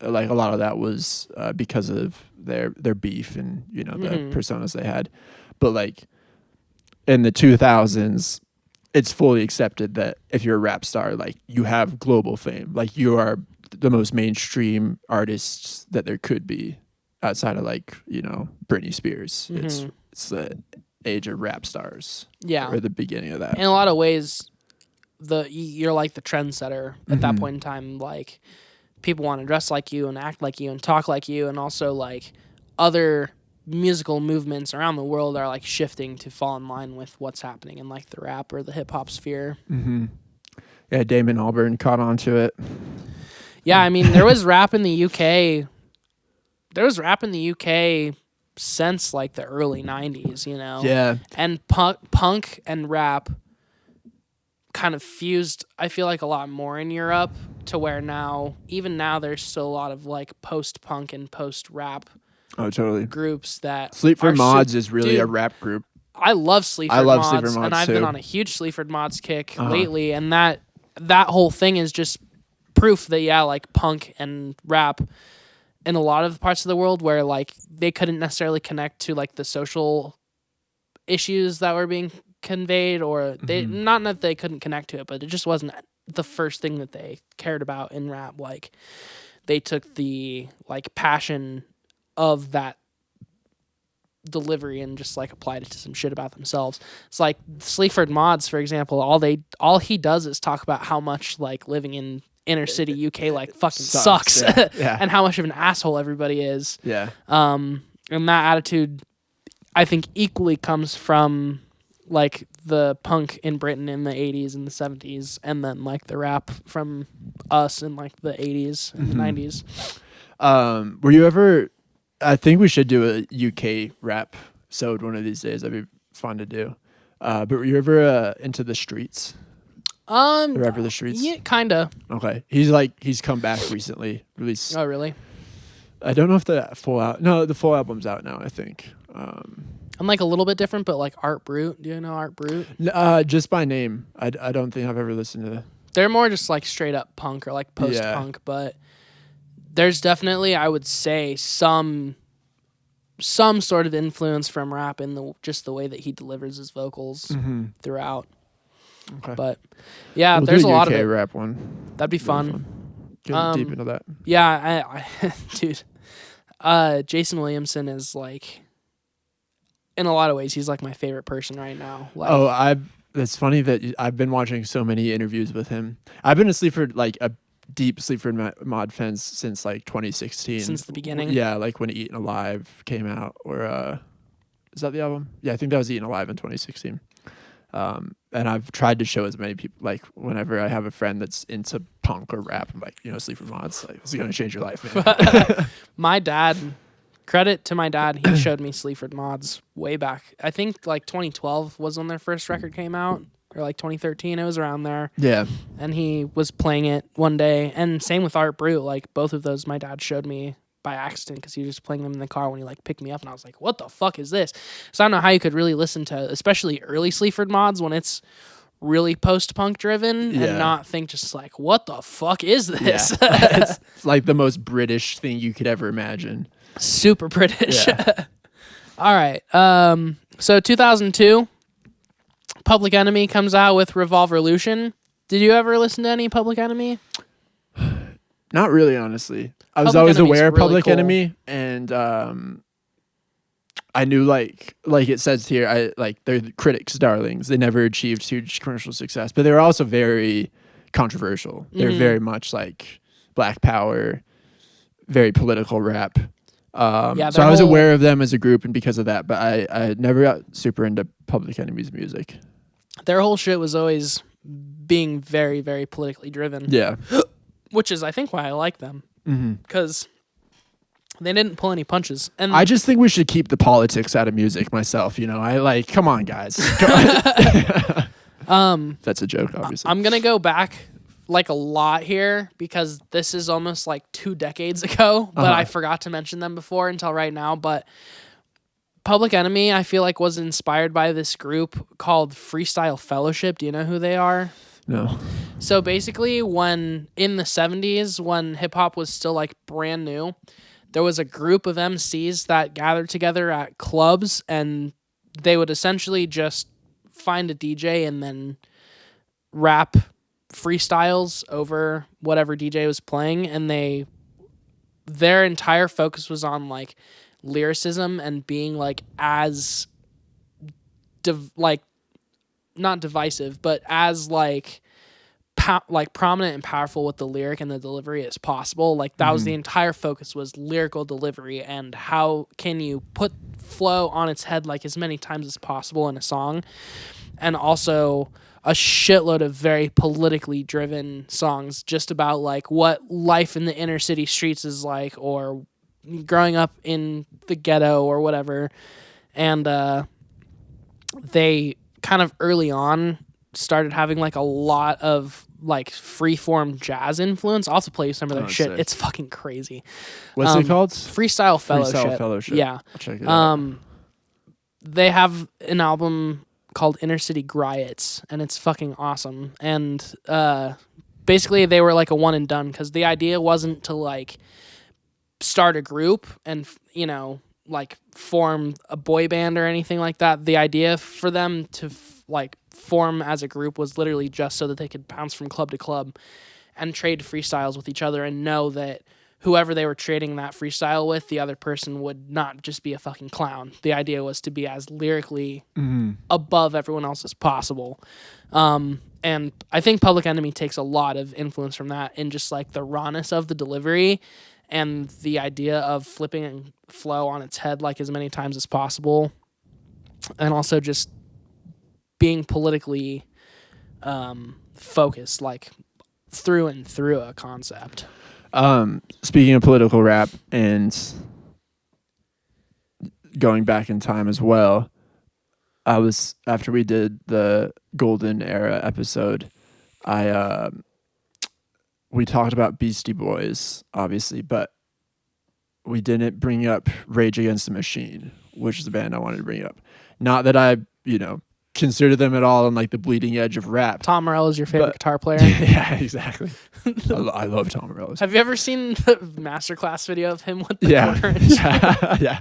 like a lot of that was because of their beef and the personas they had. But like in the 2000s, it's fully accepted that if you're a rap star, like you have global fame, like you are the most mainstream artists that there could be outside of like Britney Spears. It's the age of rap stars. Yeah, or the beginning of that. In a lot of ways, you're like the trendsetter at that point in time. Like people want to dress like you and act like you and talk like you, and also like other musical movements around the world are like shifting to fall in line with what's happening in like the rap or the hip hop sphere. Yeah, Damon Albarn caught on to it. Yeah, I mean there was rap in the UK. There was rap in the UK since like the early 90s, Yeah. And punk and rap kind of fused, I feel like, a lot more in Europe, to where even now there's still a lot of like post-punk and post-rap groups that Sleaford Mods is really a rap group. I love Sleaford Mods, and I've been on a huge Sleaford Mods kick lately, and that whole thing is just proof that like punk and rap in a lot of parts of the world where like they couldn't necessarily connect to like the social issues that were being conveyed, or they not that they couldn't connect to it, but it just wasn't the first thing that they cared about in rap. Like they took the like passion of that delivery and just like applied it to some shit about themselves. It's like Sleaford Mods, for example, all he does is talk about how much like living in inner city UK like fucking sucks. Yeah. And how much of an asshole everybody is. Yeah. And that attitude I think equally comes from like the punk in Britain in the 80s and the 70s, and then like the rap from us in like the 80s and the 90s. Were you ever, I think we should do a UK rap episode one of these days. That'd be fun to do. But were you ever into The Streets? The rapper The Streets? Yeah, kinda. Okay. He's come back recently. Released. Oh, really? I don't know if the full album's out now, I think. I'm like a little bit different, but like Art Brut. Do you know Art Brut? Just by name. I don't think I've ever listened to. They're more just like straight up punk or like post punk, but there's definitely, I would say, some sort of influence from rap in just the way that he delivers his vocals throughout. Okay. But yeah, we'll there's do a lot of UK it. rap one. That'd be fun. Get deep into that. Yeah, I dude. Jason Williamson is like, in a lot of ways, he's like my favorite person right now. Like, it's funny that I've been watching so many interviews with him. I've been a deep Sleaford Mod fan since like 2016. Since the beginning. Yeah, like when Eaten Alive came out, or is that the album? Yeah, I think that was Eaten Alive in 2016. And I've tried to show as many people, like whenever I have a friend that's into punk or rap, I'm like, Sleaford Mods, like, it's gonna change your life, man. My dad, credit to my dad, he showed me Sleaford Mods way back. I think like 2012 was when their first record came out, or like 2013. It was around there. Yeah. And he was playing it one day, and same with Art Brut. Like both of those, my dad showed me by accident because he was just playing them in the car when he like picked me up, and I was like, what the fuck is this? So I don't know how you could really listen to especially early Sleaford Mods when it's really post-punk driven Yeah. and not think just like, what the fuck is this? Yeah. It's like the most British thing you could ever imagine. Super British. Yeah. All right. So 2002, Public Enemy comes out with Revolverlution. Did you ever listen to any Public Enemy? Not really, honestly. I was Public always Enemy's aware of really Public cool. Enemy, and I knew like it says here, they're the critics' darlings. They never achieved huge commercial success, but they were also very controversial. They're very much like Black Power, very political rap. Yeah, so I was aware of them as a group, and because of that, but I never got super into Public Enemy's music. Their whole shit was always being very, very politically driven. Yeah. Which is, I think, why I like them. Because they didn't pull any punches. And I just think we should keep the politics out of music myself. You know, come on, guys. That's a joke, obviously. I'm going to go back like a lot here because this is almost like 2 decades ago, but I forgot to mention them before until right now. But Public Enemy, I feel like, was inspired by this group called Freestyle Fellowship. Do you know who they are? No. So basically, when in the 70s, when hip hop was still like brand new, there was a group of MCs that gathered together at clubs, and they would essentially just find a DJ and then rap freestyles over whatever DJ was playing, and their entire focus was on like lyricism and being like as not divisive, but as like prominent and powerful with the lyric and the delivery as possible. Like that was the entire focus, was lyrical delivery and how can you put flow on its head like as many times as possible in a song. And also a shitload of very politically driven songs just about like what life in the inner city streets is like, or growing up in the ghetto or whatever. And they kind of early on started having like a lot of like freeform jazz influence. I'll also play you some of their shit. Sick. It's fucking crazy. What's it called? Freestyle Fellowship. Freestyle Fellowship. Yeah. I'll check it out. They have an album called Inner City Griots, and it's fucking awesome. And basically they were like a one and done, because the idea wasn't to like start a group and, you know, like form a boy band or anything like that. The idea for them to like form as a group was literally just so that they could bounce from club to club and trade freestyles with each other and know that whoever they were trading that freestyle with, the other person would not just be a fucking clown. The idea was to be as lyrically above everyone else as possible. And I think Public Enemy takes a lot of influence from that in just like the rawness of the delivery and the idea of flipping flow on its head like as many times as possible. And also just being politically focused, like through and through a concept. Speaking of political rap and going back in time as well, after we did the Golden Era episode, we talked about Beastie Boys, obviously, but we didn't bring up Rage Against the Machine, which is the band I wanted to bring up. Not that I, consider them at all on like the bleeding edge of rap. Tom Morello is your favorite guitar player? Yeah, exactly. I love Tom Morello. Have you ever seen the masterclass video of him with the quarter inch? Yeah.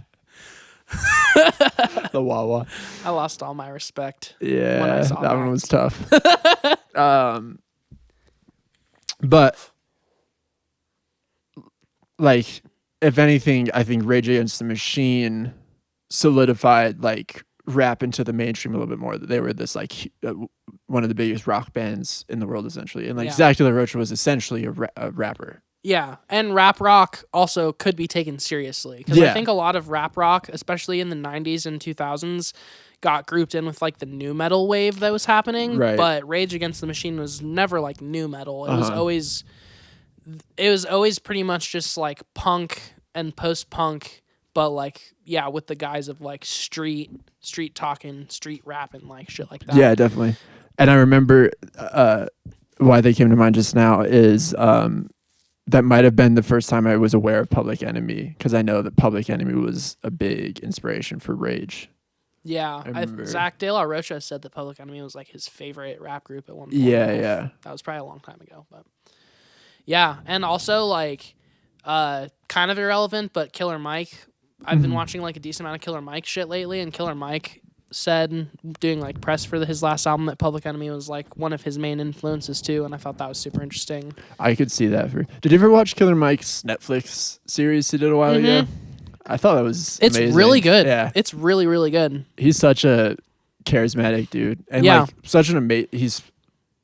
The Wawa. I lost all my respect. Yeah, when I saw that one was tough. But like, if anything, I think Rage Against the Machine solidified like rap into the mainstream a little bit more. They were this like one of the biggest rock bands in the world, essentially, and like Zach De La Rocha was essentially a rapper. Yeah, and rap rock also could be taken seriously, because I think a lot of rap rock, especially in the 90s and 2000s, got grouped in with like the nu metal wave that was happening. Right. But Rage Against the Machine was never like nu metal. It was always pretty much just like punk and post punk, but like with the guise of like street talking, street rapping, like shit like that. Yeah, definitely. And I remember why they came to mind just now is that might have been the first time I was aware of Public Enemy, because I know that Public Enemy was a big inspiration for Rage. Yeah, I remember. Zach De La Rocha said that Public Enemy was like his favorite rap group at one point. Yeah. That was probably a long time ago, but yeah, and also like, kind of irrelevant, but Killer Mike. I've been watching like a decent amount of Killer Mike shit lately, and Killer Mike said doing like press for his last album that Public Enemy was like one of his main influences too, and I thought that was super interesting. I could see that. Did you ever watch Killer Mike's Netflix series he did a while ago? I thought that was amazing. Really good. Yeah. It's really, really good. He's such a charismatic dude. And Yeah. like such an he's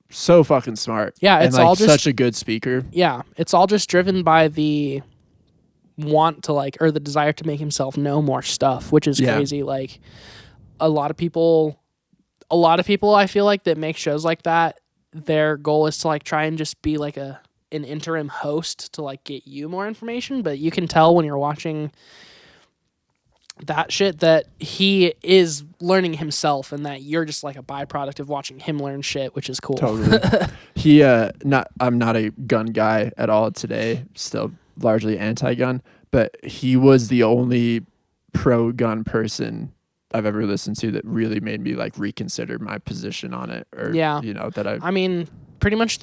so fucking smart. Yeah, and it's like all just such a good speaker. Yeah, it's all just driven by the want to like, or the desire to make himself know more stuff, which is crazy. Like a lot of people I feel like that make shows like that, their goal is to like try and just be like an interim host to like get you more information, but you can tell when you're watching that shit that he is learning himself and that you're just like a byproduct of watching him learn shit, which is cool. Totally. I'm not a gun guy at all today, still largely anti-gun, but he was the only pro-gun person I've ever listened to that really made me like reconsider my position on it, or I mean, pretty much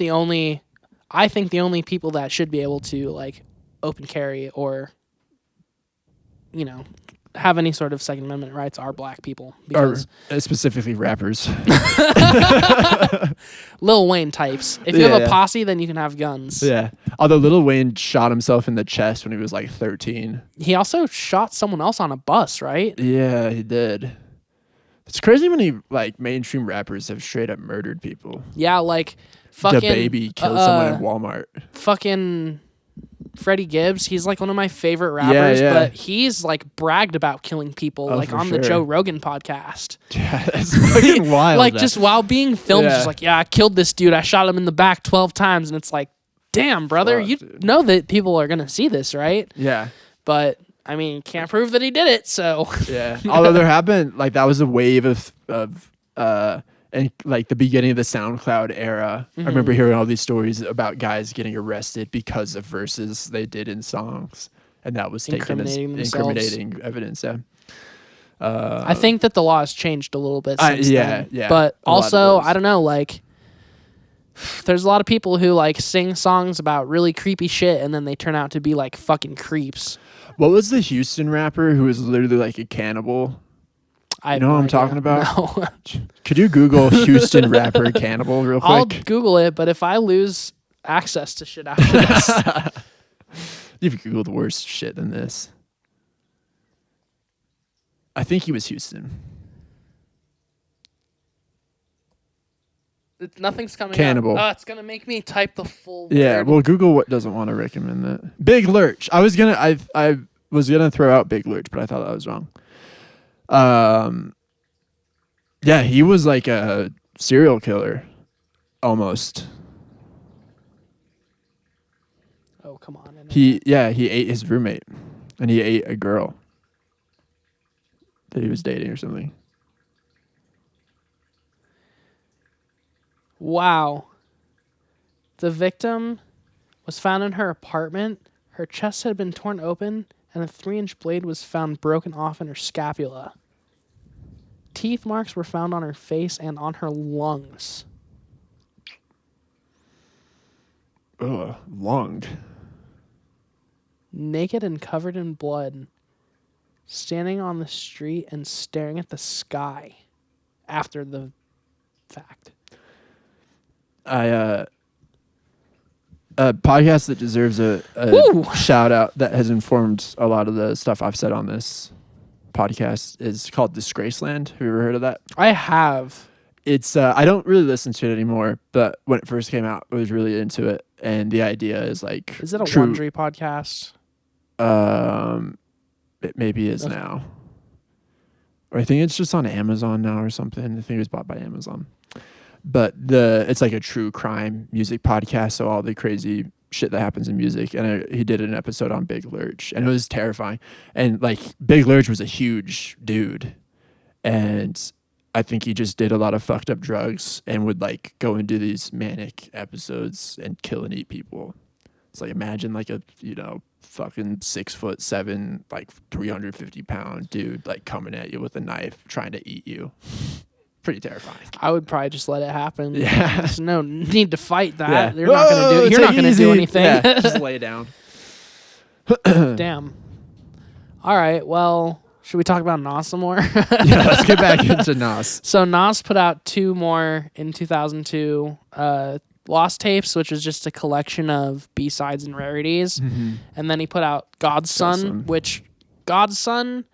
I think the only people that should be able to like open carry or have any sort of Second Amendment rights are black people, because specifically rappers. Lil Wayne types. If you have a posse, then you can have guns. Yeah. Although Lil Wayne shot himself in the chest when he was like 13. He also shot someone else on a bus, right? Yeah, he did. It's crazy when mainstream rappers have straight up murdered people. Yeah, like fucking DaBaby killed someone in Walmart. Fucking Freddie Gibbs, he's like one of my favorite rappers, but he's like bragged about killing people like on the Joe Rogan podcast. Yeah, that's fucking wild. Like just while being filmed, just like, I killed this dude. I shot him in the back 12 times. And it's like, damn, brother, dude. Know that people are going to see this, right? Yeah. But I mean, can't prove that he did it. So yeah. Although there have been that was a wave of and like the beginning of the SoundCloud era. I remember hearing all these stories about guys getting arrested because of verses they did in songs, and that was taken as incriminating evidence. Yeah. I think that the law has changed a little bit since then. Yeah. But also, I don't know, like there's a lot of people who like sing songs about really creepy shit and then they turn out to be like fucking creeps. What was the Houston rapper who was literally like a cannibal? You know what I'm talking about? No. Could you Google Houston rapper cannibal real quick? I'll Google it, but if I lose access to shit after this. You've Googled worse shit than this. I think he was Houston. Nothing's coming Cannibal. up. Oh, it's going to make me type the full Yeah, word. well, Google what doesn't want to recommend that. Big Lurch. I was gonna throw out Big Lurch, but I thought that was wrong. Yeah, he was like a serial killer, almost. Oh, come on. He ate his roommate, and he ate a girl that he was dating or something. Wow. The victim was found in her apartment. Her chest had been torn open, and a 3-inch blade was found broken off in her scapula. Teeth marks were found on her face and on her lungs. Ugh, lunged. Naked and covered in blood, standing on the street and staring at the sky after the fact. A podcast that deserves a shout out that has informed a lot of the stuff I've said on this podcast is called Disgraceland. Have you ever heard of that? I have. It's I don't really listen to it anymore, but when it first came out, I was really into it. And the idea is like, is it a Wondery podcast? It maybe is now. Or I think it's just on Amazon now or something. I think it was bought by Amazon. But it's like a true crime music podcast, so all the crazy shit that happens in music. And he did an episode on Big Lurch, and it was terrifying. And like Big Lurch was a huge dude, and I think he just did a lot of fucked up drugs and would like go and do these manic episodes and kill and eat people. It's like imagine like a fucking 6'7", like 350-pound dude like coming at you with a knife trying to eat you. Pretty terrifying. I would probably just let it happen. Yeah. There's no need to fight that. Yeah. You're not gonna do. You're not gonna do anything. Yeah, just lay down. Damn. All right. Well, should we talk about Nas some more? Yeah, let's get back into Nas. So Nas put out 2 more in 2002. Lost Tapes, which was just a collection of B-sides and rarities. Mm-hmm. And then he put out God's Son, which God's Son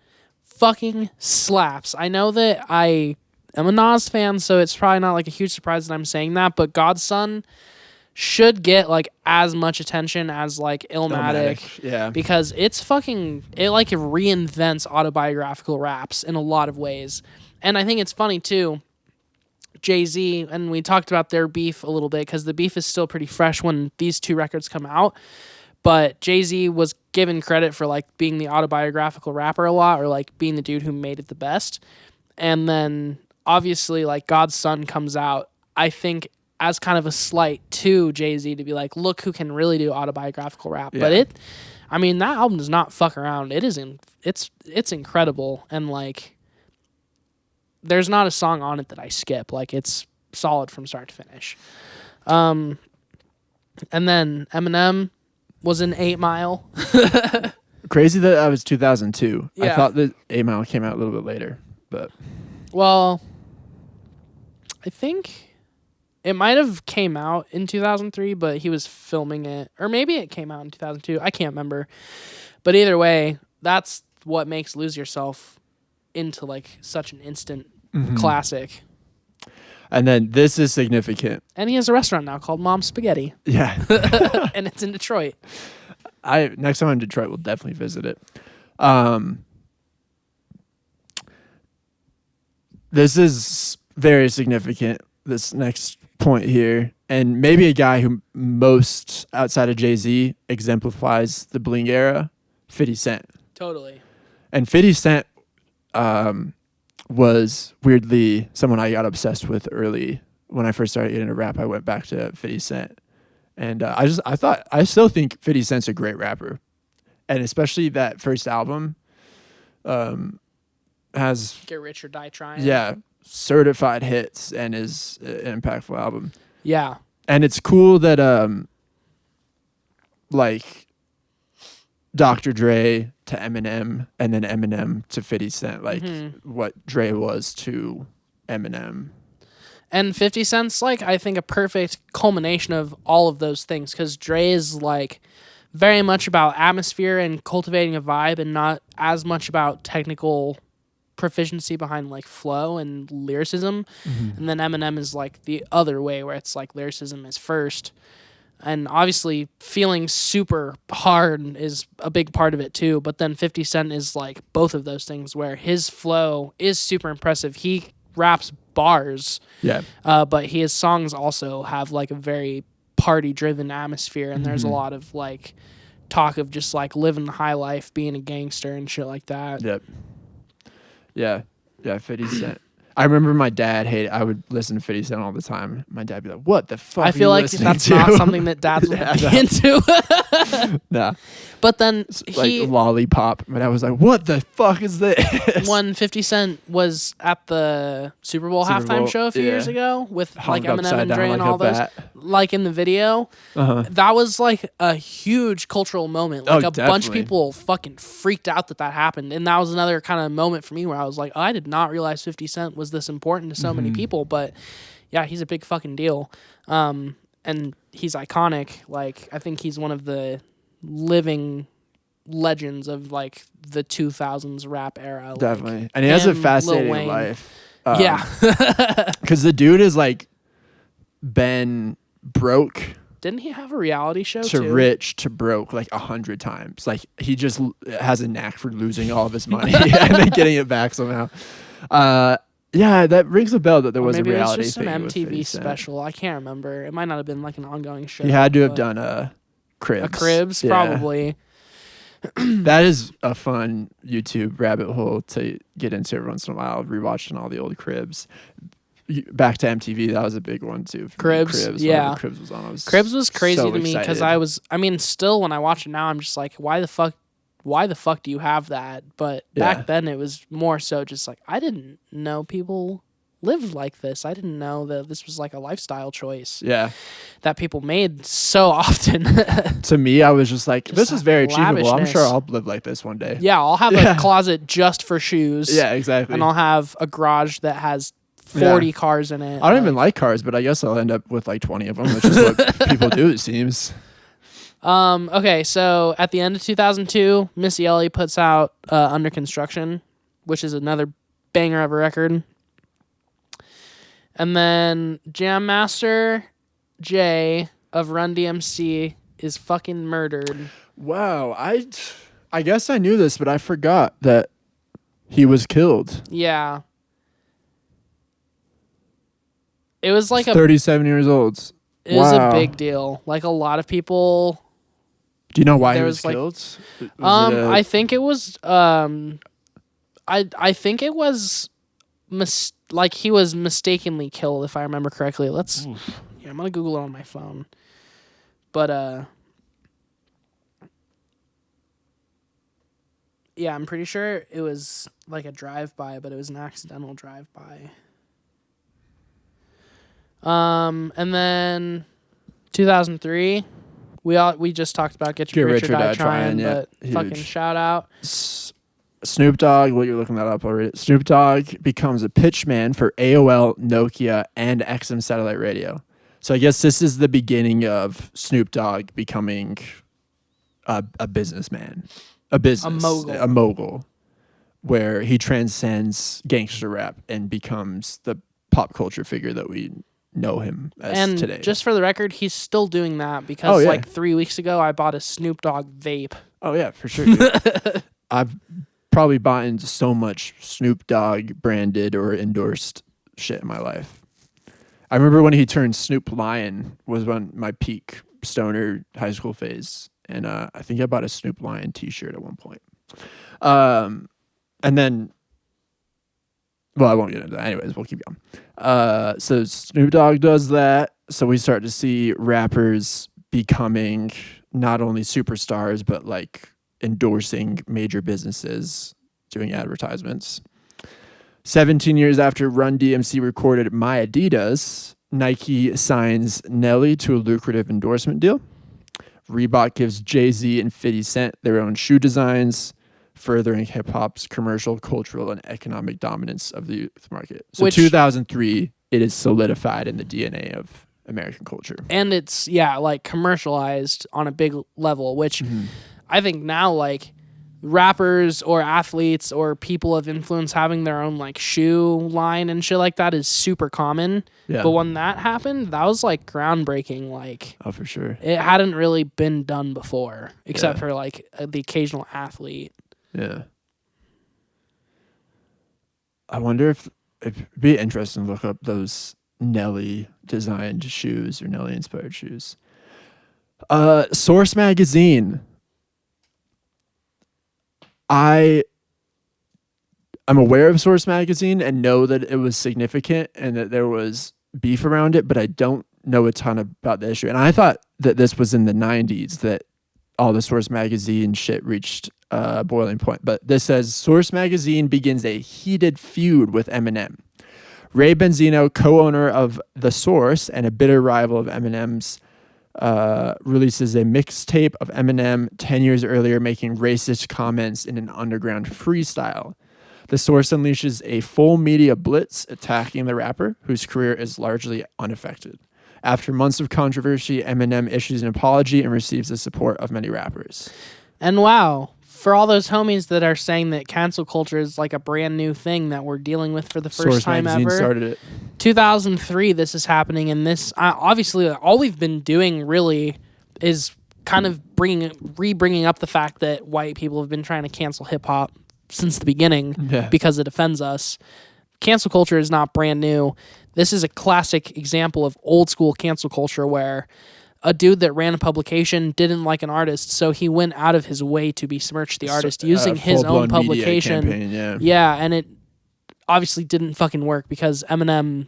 fucking slaps. I know that I am a Nas fan, so it's probably not like a huge surprise that I'm saying that, but God's Son should get like as much attention as like Illmatic. Yeah. Because it's fucking, it like reinvents autobiographical raps in a lot of ways. And I think it's funny too. Jay-Z, and we talked about their beef a little bit because the beef is still pretty fresh when these 2 records come out. But Jay-Z was given credit for like being the autobiographical rapper a lot, or like being the dude who made it the best. And then obviously like God's Son comes out, I think, as kind of a slight to Jay-Z to be like, look who can really do autobiographical rap. Yeah. But that album does not fuck around. It's incredible, and like there's not a song on it that I skip. Like, it's solid from start to finish. And then Eminem was in 8 Mile. Crazy that I was 2002. Yeah. I thought that 8 Mile came out a little bit later, but well, I think it might have came out in 2003, but he was filming it, or maybe it came out in 2002. I can't remember. But either way, that's what makes Lose Yourself into like such an instant classic. And then this is significant. And he has a restaurant now called Mom's Spaghetti. Yeah. And it's in Detroit. Next time I'm in Detroit, we'll definitely visit it. This is very significant, this next point here. And maybe a guy who most, outside of Jay-Z, exemplifies the bling era, 50 Cent. Totally. And 50 Cent was weirdly someone I got obsessed with early. When I first started getting into rap, I went back to 50 Cent. And I still think 50 Cent's a great rapper. And especially that first album has... Get Rich or Die Trying. Yeah, certified hits and is an impactful album. Yeah. And it's cool that like Dr. Dre to Eminem and then Eminem to 50 Cent, like what Dre was to Eminem. And 50 Cent's like, I think, a perfect culmination of all of those things, because Dre is like very much about atmosphere and cultivating a vibe, and not as much about technical proficiency behind like flow and lyricism. And then Eminem is like the other way, where it's like lyricism is first. And obviously feeling super hard is a big part of it too. But then 50 Cent is like both of those things, where his flow is super impressive. He raps bars. Yeah. But his songs also have like a very party driven atmosphere. And there's a lot of like talk of just like living the high life, being a gangster and shit like that. Yep. Yeah. Yeah. 50 Cent. I remember my dad I would listen to 50 Cent all the time. My dad would be like, what the fuck I feel like that's not something that dads would be into. Nah. But then like Lollipop. But I was like, what the fuck is this? When 50 Cent was at the Super Bowl halftime show a few years ago with Hung like Eminem and Dre and like all those, like in the video, that was like a huge cultural moment. Like bunch of people fucking freaked out that happened. And that was another kind of moment for me where I was like, oh, I did not realize 50 Cent was this important to so many people. But yeah, he's a big fucking deal. And he's iconic. Like, I think he's one of the living legends of like the 2000s rap era. Definitely. Like, and he has a fascinating life. Yeah. Because the dude is like been broke. Didn't he have a reality show to too? Rich to broke like 100 times. Like he just has a knack for losing all of his money and then getting it back somehow. Yeah, that rings a bell that there was a reality just thing. An with MTV special. I can't remember. It might not have been like an ongoing show. He had to have done a Cribs. A Cribs, probably. That is a fun YouTube rabbit hole to get into every once in a while, rewatching all the old Cribs. back to MTV, that was a big one too. For me. Cribs, Cribs, yeah. whenever Cribs was on. Cribs was crazy so to me because excited. still when I watch it now, I'm just like, why the fuck do you have that? But back then it was more so just like, I didn't know people lived like this. I didn't know that this was like a lifestyle choice. Yeah. That people made so often. To me, I was just like, this is very achievable. I'm lavishness. sure I'll live like this one day. Yeah, I'll have a closet just for shoes. Yeah, exactly. And I'll have a garage that has 40 cars in it. I don't even like cars, but I guess I'll end up with like 20 of them, which is what people do, it seems. Okay, so at the end of 2002, Missy Elliott puts out Under Construction, which is another banger of a record. And then Jam Master Jay of Run DMC is fucking murdered. Wow, I guess I knew this, but I forgot that he was killed. Yeah. It was like 37 years old. It was a big deal. Like a lot of people. Do you know why he there was was, killed? I think it was I think it was like he was mistakenly killed, if I remember correctly. Yeah, I'm gonna Google it on my phone. But yeah, I'm pretty sure it was like a drive-by, but it was an accidental drive-by. And then 2003, we just talked about Get Rich or Die Trying, but huge. fucking shout out. Snoop Dogg, well, you're looking that up already. Snoop Dogg becomes a pitchman for AOL, Nokia, and XM satellite radio. So I guess this is the beginning of Snoop Dogg becoming a businessman, a mogul, where he transcends gangster rap and becomes the pop culture figure that we know him as today. Just for the record, he's still doing that because like 3 weeks ago, I bought a Snoop Dogg vape. Oh yeah, for sure. Dude. I've probably bought into so much Snoop Dogg branded or endorsed shit in my life. I remember when he turned Snoop Lion was when my peak stoner high school phase, and I think I bought a Snoop Lion T-shirt at one point. And then, well, I won't get into that. Anyways, we'll keep going. So Snoop Dogg does that. So we start to see rappers becoming not only superstars, but like endorsing major businesses, doing advertisements. 17 years after Run DMC recorded My Adidas, Nike signs Nelly to a lucrative endorsement deal. Reebok gives Jay-Z and 50 Cent their own shoe designs, furthering hip-hop's commercial, cultural, and economic dominance of the youth market. So 2003, it is solidified in the DNA of American culture. And it's, like commercialized on a big level, which I think now, like, rappers or athletes or people of influence having their own, like, shoe line and shit like that is super common. Yeah. But when that happened, that was, like, groundbreaking. Like, oh, for sure. It hadn't really been done before, except for, like, the occasional athlete. Yeah. I wonder if it'd be interesting to look up those Nelly designed shoes or Nelly inspired shoes. Source Magazine. I'm aware of Source Magazine and know that it was significant and that there was beef around it, but I don't know a ton about the issue. And I thought that this was in the 90s that all the Source Magazine shit reached a boiling point. But this says, Source Magazine begins a heated feud with Eminem. Ray Benzino, co-owner of The Source and a bitter rival of Eminem's, releases a mixtape of Eminem 10 years earlier making racist comments in an underground freestyle. The Source unleashes a full media blitz attacking the rapper, whose career is largely unaffected. After months of controversy, Eminem issues an apology and receives the support of many rappers. And wow, for all those homies that are saying that cancel culture is like a brand new thing that we're dealing with for the first time ever. Source Magazine started it. 2003, this is happening, and this obviously all we've been doing really is kind of bringing up the fact that white people have been trying to cancel hip hop since the beginning because it offends us. Cancel culture is not brand new. This is a classic example of old school cancel culture where a dude that ran a publication didn't like an artist, so he went out of his way to besmirch the artist using his own publication. Campaign, and it obviously didn't fucking work because Eminem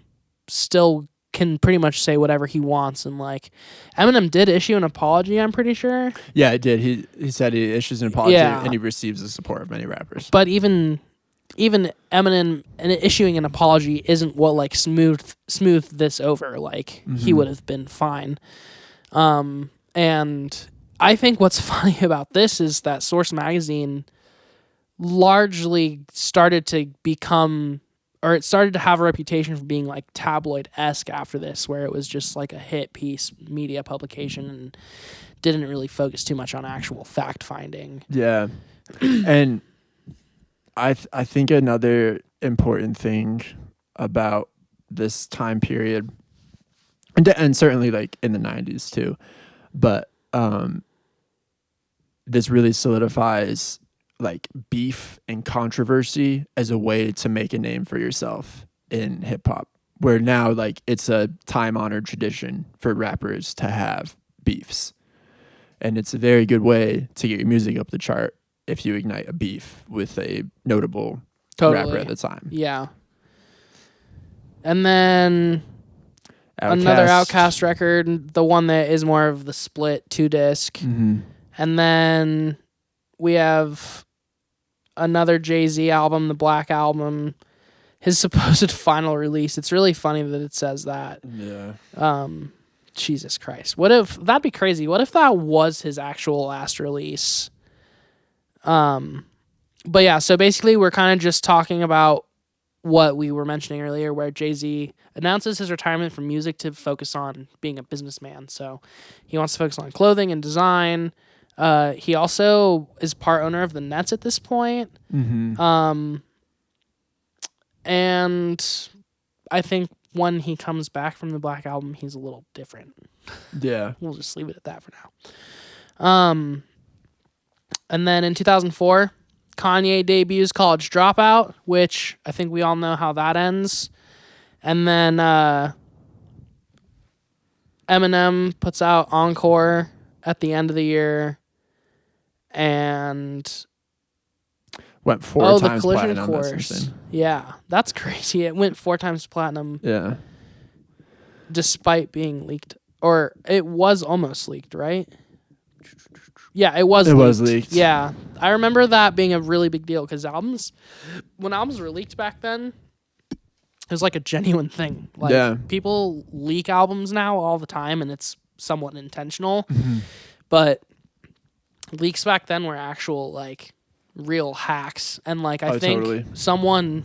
still can pretty much say whatever he wants. And like Eminem did issue an apology, I'm pretty sure. Yeah, it did. He said he issues an apology Yeah. and he receives the support of many rappers. But even Eminem and issuing an apology isn't what like smoothed this over. Like he would have been fine. And I think what's funny about this is that Source Magazine largely started to become, or it started to have a reputation for being like tabloid-esque after this, where it was just like a hit piece media publication and didn't really focus too much on actual fact finding. Yeah. And I think another important thing about this time period, and certainly like in the 90s too, but this really solidifies like beef and controversy as a way to make a name for yourself in hip hop, where now like it's a time-honored tradition for rappers to have beefs. And it's a very good way to get your music up the chart if you ignite a beef with a notable rapper at the time. Yeah. And then Outkast. another Outkast record, the one that is more of the split 2-disc. Mm-hmm. And then we have another Jay-Z album, the Black Album, his supposed final release. It's really funny that it says that. Yeah. Jesus Christ. What if, that'd be crazy. What if that was his actual last release? But yeah, so basically we're kind of just talking about what we were mentioning earlier, where Jay-Z announces his retirement from music to focus on being a businessman. So he wants to focus on clothing and design. He also is part owner of the Nets at this point. Mm-hmm. And I think when he comes back from the Black Album, he's a little different. Yeah. We'll just leave it at that for now. And then in 2004, Kanye debuts College Dropout, which I think we all know how that ends. And then Eminem puts out Encore at the end of the year. And went 4 the times Collision platinum. course. That's insane. Yeah, that's crazy. It went 4 times platinum. Yeah. Despite being leaked. Or it was almost leaked, right? Yeah, it was leaked. Yeah. I remember that being a really big deal because when albums were leaked back then, it was like a genuine thing. Like, yeah. People leak albums now all the time, and it's somewhat intentional. Mm-hmm. But leaks back then were actual, like, real hacks. And, like, I think totally. someone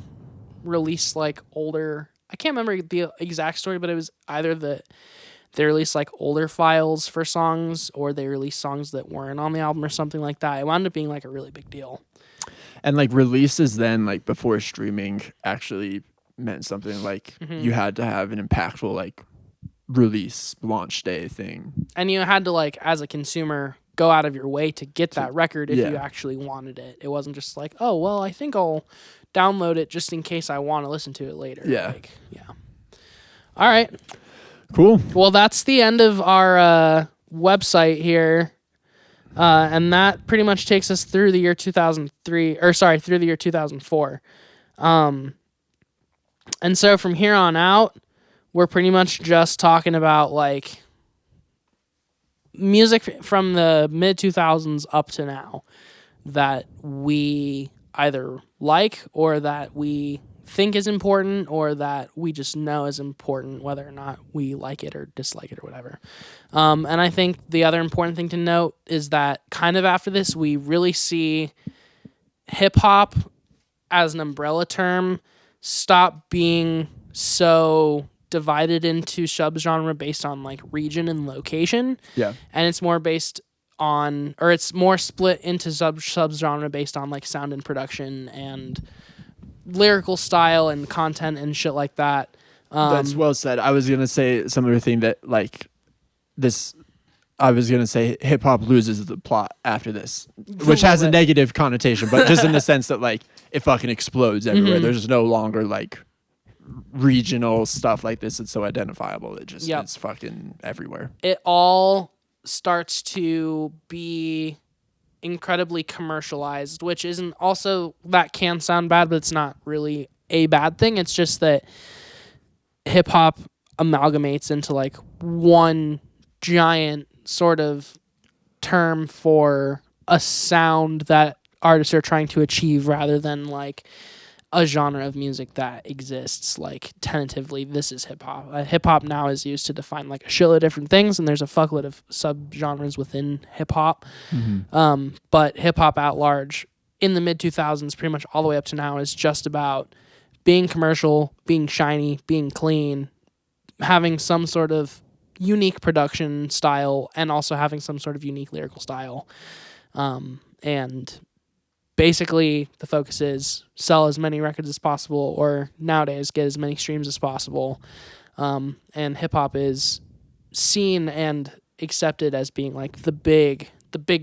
released, like, older... I can't remember the exact story, but it was either they released like older files for songs or they released songs that weren't on the album or something like that. It wound up being like a really big deal. And like releases then, like before streaming actually meant something. Like you had to have an impactful like release launch day thing. And you had to like, as a consumer, go out of your way to get that record if you actually wanted it. It wasn't just like, oh, well, I think I'll download it just in case I want to listen to it later. Yeah. Like, yeah. All right. Cool. Well, that's the end of our website here. And that pretty much takes us through the year 2003, through the year 2004. And so from here on out, we're pretty much just talking about like music from the mid 2000s up to now that we either like or that we think is important or that we just know is important, whether or not we like it or dislike it or whatever. And I think the other important thing to note is that kind of after this, we really see hip hop as an umbrella term stop being so divided into subgenre based on like region and location. Yeah. And it's more based on, or it's more split into subgenre based on like sound and production and lyrical style and content and shit like that. That's well said. I was gonna say some other thing that like this. I was gonna say hip hop loses the plot after this, which has a negative connotation, but just in the sense that like it fucking explodes everywhere. There's no longer like regional stuff like this. It's so identifiable. It just it's fucking everywhere. It all starts to be incredibly commercialized, which isn't also, that can sound bad, but it's not really a bad thing. It's just that hip hop amalgamates into like one giant sort of term for a sound that artists are trying to achieve rather than like a genre of music that exists like tentatively. This is hip hop. Hip hop now is used to define like a shitload of different things, and there's a fuckload of subgenres within hip hop. But hip hop at large in the mid 2000s, pretty much all the way up to now, is just about being commercial, being shiny, being clean, having some sort of unique production style, and also having some sort of unique lyrical style. And basically, the focus is sell as many records as possible, or nowadays get as many streams as possible. And hip hop is seen and accepted as being like the big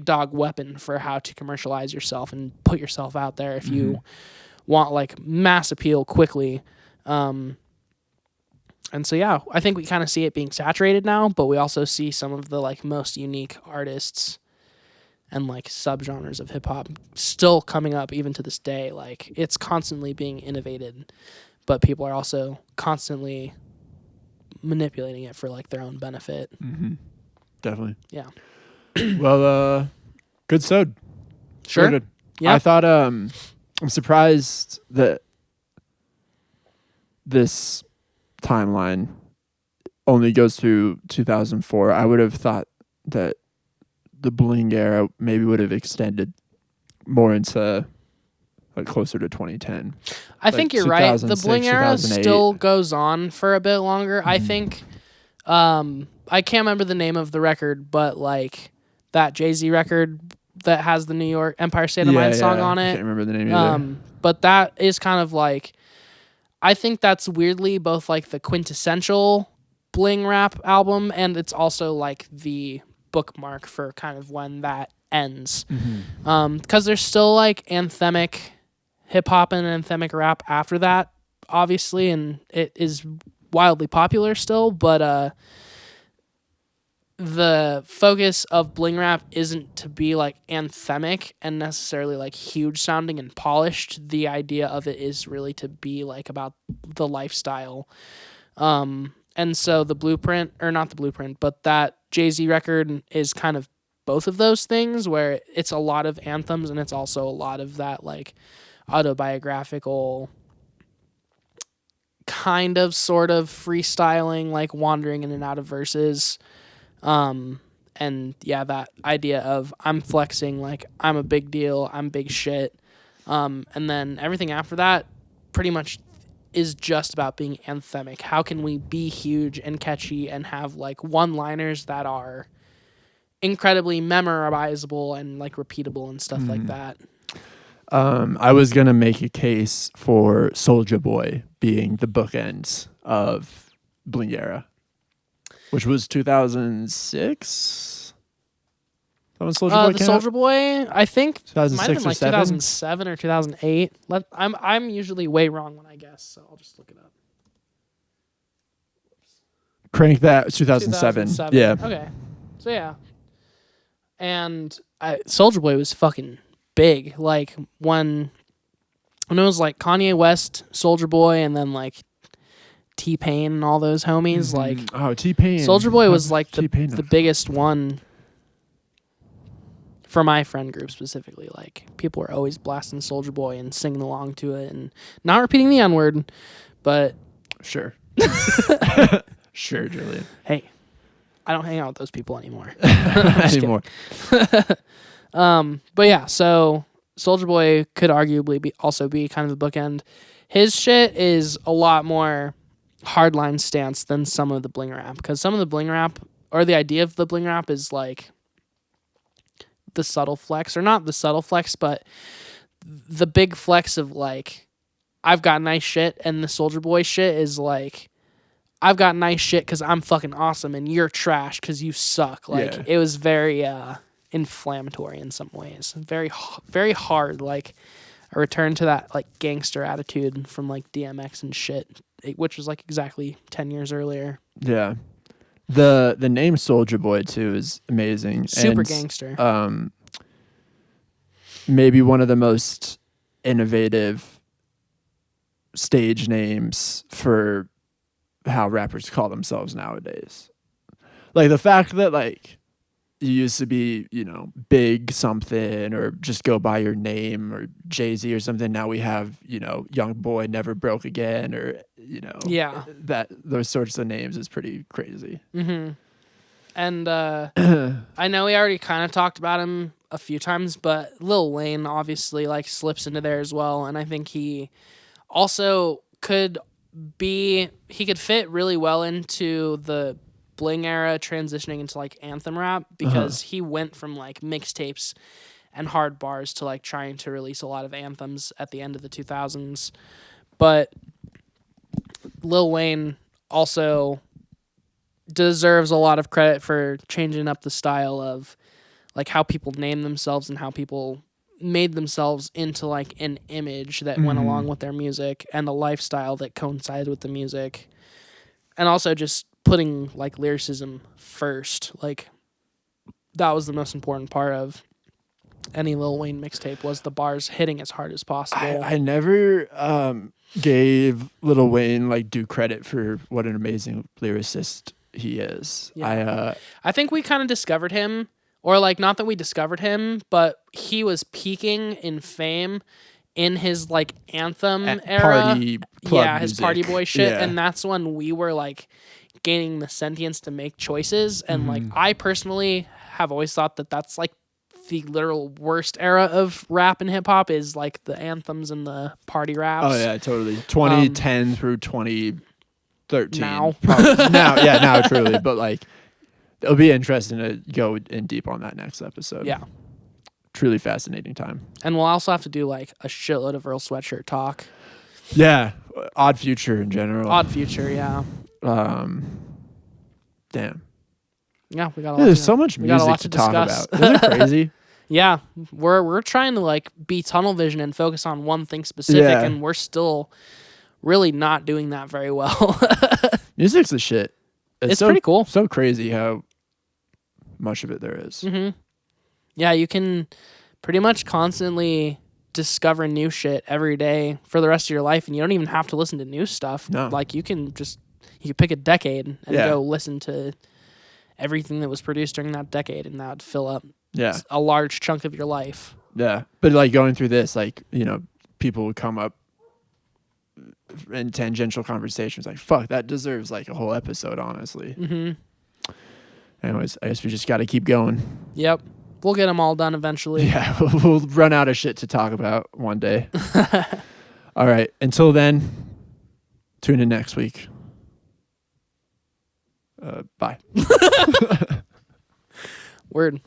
dog weapon for how to commercialize yourself and put yourself out there if you want like mass appeal quickly. And so, yeah, I think we kind of see it being saturated now, but we also see some of the like most unique artists and like subgenres of hip hop still coming up even to this day. Like it's constantly being innovated, but people are also constantly manipulating it for like their own benefit. Definitely. Yeah. Well, good sode. Sure. Really good. Yeah. I thought I'm surprised that this timeline only goes through 2004. I would have thought that the bling era maybe would have extended more into like closer to 2010. I think you're right. The bling era still goes on for a bit longer. I think I can't remember the name of the record, but like that Jay-Z record that has the New York Empire State of Mind song on it. I can't remember the name either. But that is kind of like, I think that's weirdly both like the quintessential bling rap album, and it's also like the bookmark for kind of when that ends. Because there's still like anthemic hip hop and anthemic rap after that, obviously, and it is wildly popular still, but the focus of bling rap isn't to be like anthemic and necessarily like huge sounding and polished. The idea of it is really to be like about the lifestyle. And so the blueprint, or not the blueprint, but that Jay-Z record is kind of both of those things, where it's a lot of anthems and it's also a lot of that like autobiographical kind of sort of freestyling, like wandering in and out of verses. And yeah, that idea of I'm flexing, like I'm a big deal, I'm big shit. And then everything after that pretty much is just about being anthemic. How can we be huge and catchy and have like one-liners that are incredibly memorizable and like repeatable and stuff like that. I was gonna make a case for Soulja Boy being the bookends of bling era, which was 2006. The Soulja Boy, I think, might have been like 7? 2007 or 2008. I'm usually way wrong when I guess, so I'll just look it up. Crank that 2007. Yeah. Okay. So yeah. And Soulja Boy was fucking big. Like when it was like Kanye West, Soulja Boy, and then like T-Pain and all those homies. Like T-Pain. Soulja Boy was like the biggest one for my friend group specifically. Like people were always blasting Soulja Boy and singing along to it and not repeating the N-word, but sure. Sure, Julian. Hey, I don't hang out with those people anymore. Anymore. But yeah, so Soulja Boy could arguably also be kind of the bookend. His shit is a lot more hardline stance than some of the bling rap, because some of the bling rap, or the idea of the bling rap, is like the subtle flex, or not the subtle flex, but the big flex of like, I've got nice shit, and the Soulja Boy shit is like, I've got nice shit because I'm fucking awesome and you're trash because you suck. Like It was very inflammatory in some ways. Very, very hard. Like a return to that like gangster attitude from like DMX and shit, which was like exactly 10 years earlier. Yeah. The name Soulja Boy too is amazing. Super gangster. Maybe one of the most innovative stage names for how rappers call themselves nowadays. Like the fact that like you used to be, big something or just go by your name or Jay-Z or something. Now we have, Young Boy Never Broke Again or, Yeah. that those sorts of names is pretty crazy. Mm-hmm. And I know we already kind of talked about him a few times, but Lil Wayne obviously like slips into there as well. And I think he also could fit really well into the Bling era, transitioning into like anthem rap, because he went from like mixtapes and hard bars to like trying to release a lot of anthems at the end of the 2000s. But Lil Wayne also deserves a lot of credit for changing up the style of like how people name themselves and how people made themselves into like an image that went along with their music and a lifestyle that coincided with the music. And also just putting like lyricism first. Like that was the most important part of any Lil Wayne mixtape, was the bars hitting as hard as possible. I never gave Lil Wayne like due credit for what an amazing lyricist he is. Yeah. I think we kind of discovered him, or like not that we discovered him, but he was peaking in fame in his like anthem era. Party club his music. party boy shit. Yeah. And that's when we were like gaining the sentience to make choices. And like I personally have always thought that that's like the literal worst era of rap and hip hop, is like the anthems and the party raps. Oh yeah, totally. 2010 through 2013. Now. Now truly. But like it'll be interesting to go in deep on that next episode. Yeah. Truly fascinating time. And we'll also have to do like a shitload of Earl Sweatshirt talk. Yeah. Odd Future in general. Odd Future, yeah. Damn. Yeah, we got a lot. There's so much music to talk discuss. about. Isn't it crazy? Yeah, we're trying to like be tunnel vision and focus on one thing specific, and we're still really not doing that very well. Music's the shit. It's pretty cool. So crazy how much of it there is. Mm-hmm. Yeah, you can pretty much constantly discover new shit every day for the rest of your life, and you don't even have to listen to new stuff. No. Like you can pick a decade and go listen to everything that was produced during that decade, and that would fill up a large chunk of your life. Yeah. But like going through this, like, people would come up in tangential conversations like, fuck, that deserves like a whole episode, honestly. Mm-hmm. Anyways, I guess we just got to keep going. Yep. We'll get them all done eventually. Yeah. We'll run out of shit to talk about one day. All right. Until then, tune in next week. Bye. Word.